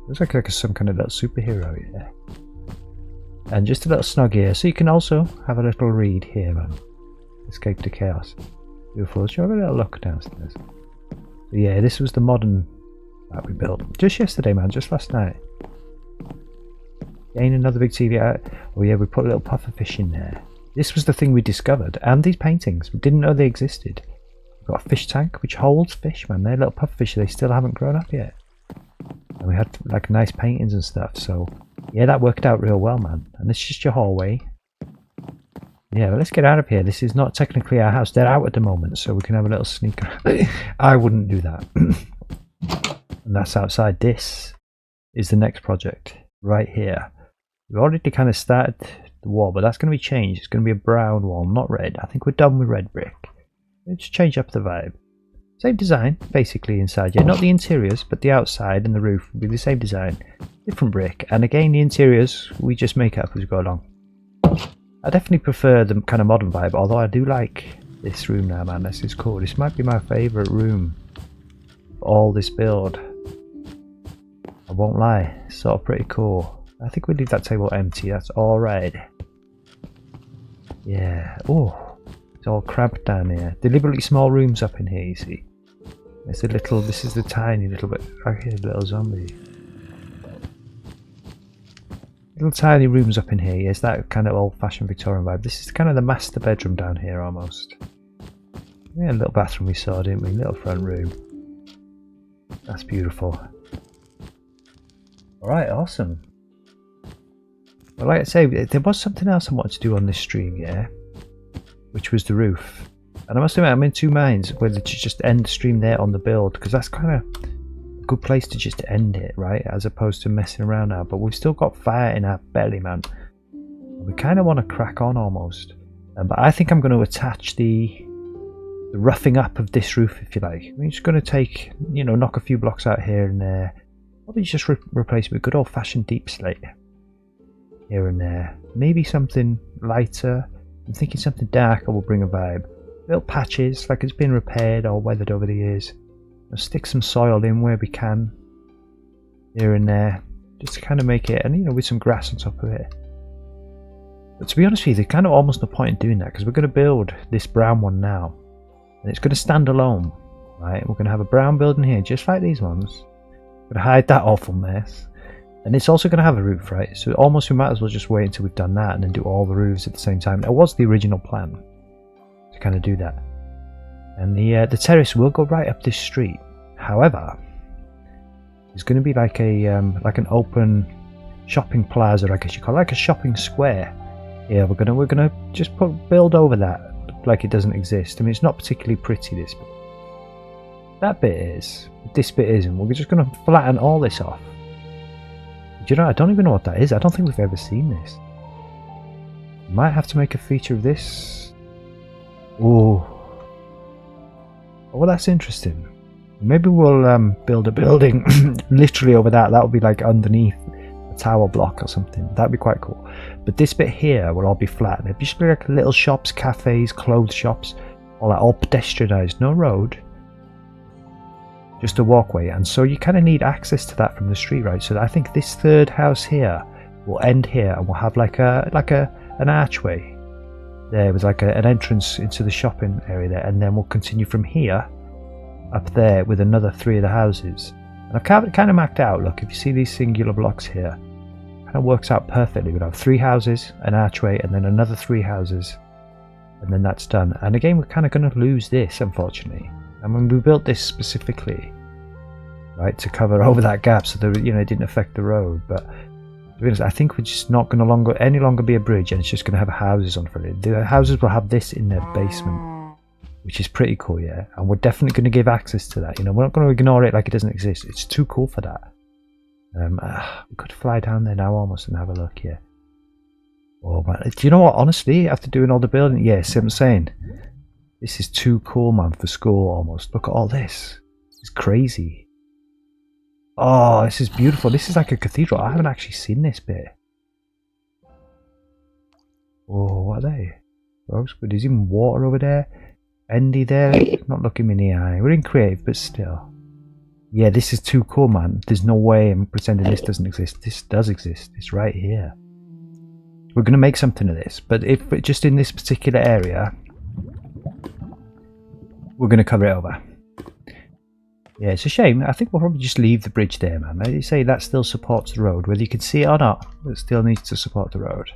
Looks like some kind of little superhero here. And just a little snug here. So you can also have a little read here, man. Escape to Chaos. Beautiful. Should we have a little look downstairs? So yeah, this was the modern that we built. Just yesterday, man. Just last night. Gain another big TV out. Oh yeah, we put a little pufferfish in there. This was the thing we discovered. And these paintings. We didn't know they existed. We've got a fish tank which holds fish, man. They're little pufferfish. They still haven't grown up yet. And we had like nice paintings and stuff. So yeah, that worked out real well, man. And this is just your hallway. Yeah, but let's get out of here. This is not technically our house. They're out at the moment, so we can have a little sneak around. I wouldn't do that. And that's outside this. is the next project right here. We've already kind of started the wall, but that's going to be changed. It's going to be a brown wall, not red. I think we're done with red brick. Let's change up the vibe. Same design, basically, inside. Yeah, not the interiors, but the outside and the roof will be the same design. Different brick. And again, the interiors, we just make up as we go along. I definitely prefer the kind of modern vibe, although I do like this room now, man. This is cool. This might be my favourite room for all this build. I won't lie. It's sort of pretty cool. I think we leave that table empty. That's alright. Yeah. Oh, it's all cramped down here. Deliberately small rooms up in here, you see. It's a little, this is the tiny little bit. I hear a little zombie. Little tiny rooms up in here. Yes, that kind of old-fashioned Victorian vibe. This is kind of the master bedroom down here almost. Yeah, a little bathroom we saw, didn't we? Little front room. That's beautiful. Alright, awesome. Well, like I say, there was something else I wanted to do on this stream, yeah? Which was the roof. And I must admit, I'm in two minds whether to just end the stream there on the build, because that's kind of a good place to just end it, right? As opposed to messing around now. But we've still got fire in our belly, man. We kind of want to crack on almost. But I think I'm going to attach the roughing up of this roof, if you like. We're just going to take, you know, knock a few blocks out here and there. Probably just replace it with good old-fashioned deep slate. Here and there. Maybe something lighter. I'm thinking something darker will bring a vibe. Little patches, like it's been repaired or weathered over the years. I'll stick some soil in where we can. Here and there. Just to kind of make it, and you know, with some grass on top of it. But to be honest with you, there's kind of almost no point in doing that, because we're going to build this brown one now. And it's going to stand alone. Right? We're going to have a brown building here, just like these ones. We're going to hide that awful mess. And it's also going to have a roof, right? So almost we might as well just wait until we've done that and then do all the roofs at the same time. That was the original plan, to kind of do that. And the terrace will go right up this street. However, it's going to be like a like an open shopping plaza, I guess you call it, like a shopping square. Yeah, we're gonna just build over that like it doesn't exist. I mean, it's not particularly pretty, this bit. That bit is. This bit isn't. We're just gonna flatten all this off. Do you know, I don't even know what that is. I don't think we've ever seen this. Might have to make a feature of this. Oh, well, that's interesting. Maybe we'll build a building literally over that. That would be like underneath a tower block or something. That'd be quite cool. But this bit here will all be flat. It'd just be like little shops, cafes, clothes shops, all that, all pedestrianised. No road. Just a walkway, and so you kind of need access to that from the street, right? So I think this third house here will end here, and we'll have like an archway there with like an entrance into the shopping area there, and then we'll continue from here up there with another 3 of the houses. And I've kind of mapped out. Look, if you see these singular blocks here, it kind of works out perfectly. We'll have 3 houses, an archway, and then another 3 houses, and then that's done. And again, we're kind of going to lose this, unfortunately. I mean, we built this specifically, right, to cover over that gap so that, you know, it didn't affect the road. But to be honest, I think we're just not going to any longer be a bridge, and it's just going to have houses on for it. The houses will have this in their basement, which is pretty cool, yeah. And we're definitely going to give access to that. You know, we're not going to ignore it like it doesn't exist. It's too cool for that. We could fly down there now almost and have a look here. Oh man, do you know what? Honestly, after doing all the building, yeah, see what I'm saying. This is too cool, man, for school almost. Look at all this. It's crazy. Oh, this is beautiful. This is like a cathedral. I haven't actually seen this bit. Oh, what are they? Rosewood. There's even water over there. Endy there. Not looking me in the eye. We're in creative, but still. Yeah, this is too cool, man. There's no way I'm pretending this doesn't exist. This does exist. It's right here. We're going to make something of this. But if just in this particular area, we're going to cover it over. Yeah, it's a shame. I think we'll probably just leave the bridge there, man. Like you say, that still supports the road. Whether you can see it or not, it still needs to support the road.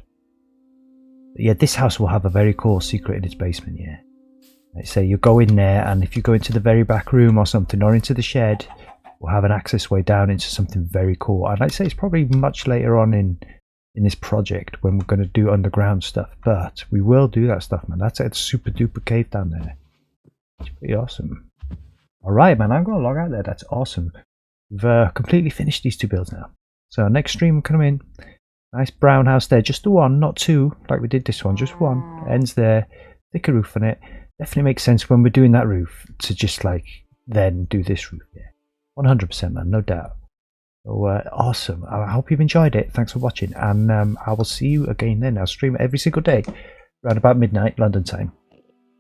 But yeah, this house will have a very cool secret in its basement, yeah. Like say you go in there, and if you go into the very back room or something, or into the shed, we'll have an access way down into something very cool. And I'd say it's probably much later on in this project when we're going to do underground stuff. But we will do that stuff, man. That's a super duper cave down there. It's pretty awesome. Alright, man, I'm going to log out there. That's awesome. We've completely finished these 2 builds now. So next stream coming in. Nice brown house there, just the one, not two, like we did this one, just one. Ends there, thicker roof on it. Definitely makes sense when we're doing that roof to just like then do this roof. Yeah, 100%, man, no doubt. So awesome. I hope you've enjoyed it. Thanks for watching, and I will see you again then. I'll stream every single day around about midnight London time.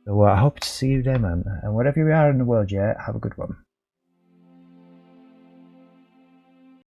So I hope to see you there, man. And wherever you are in the world, yeah, have a good one.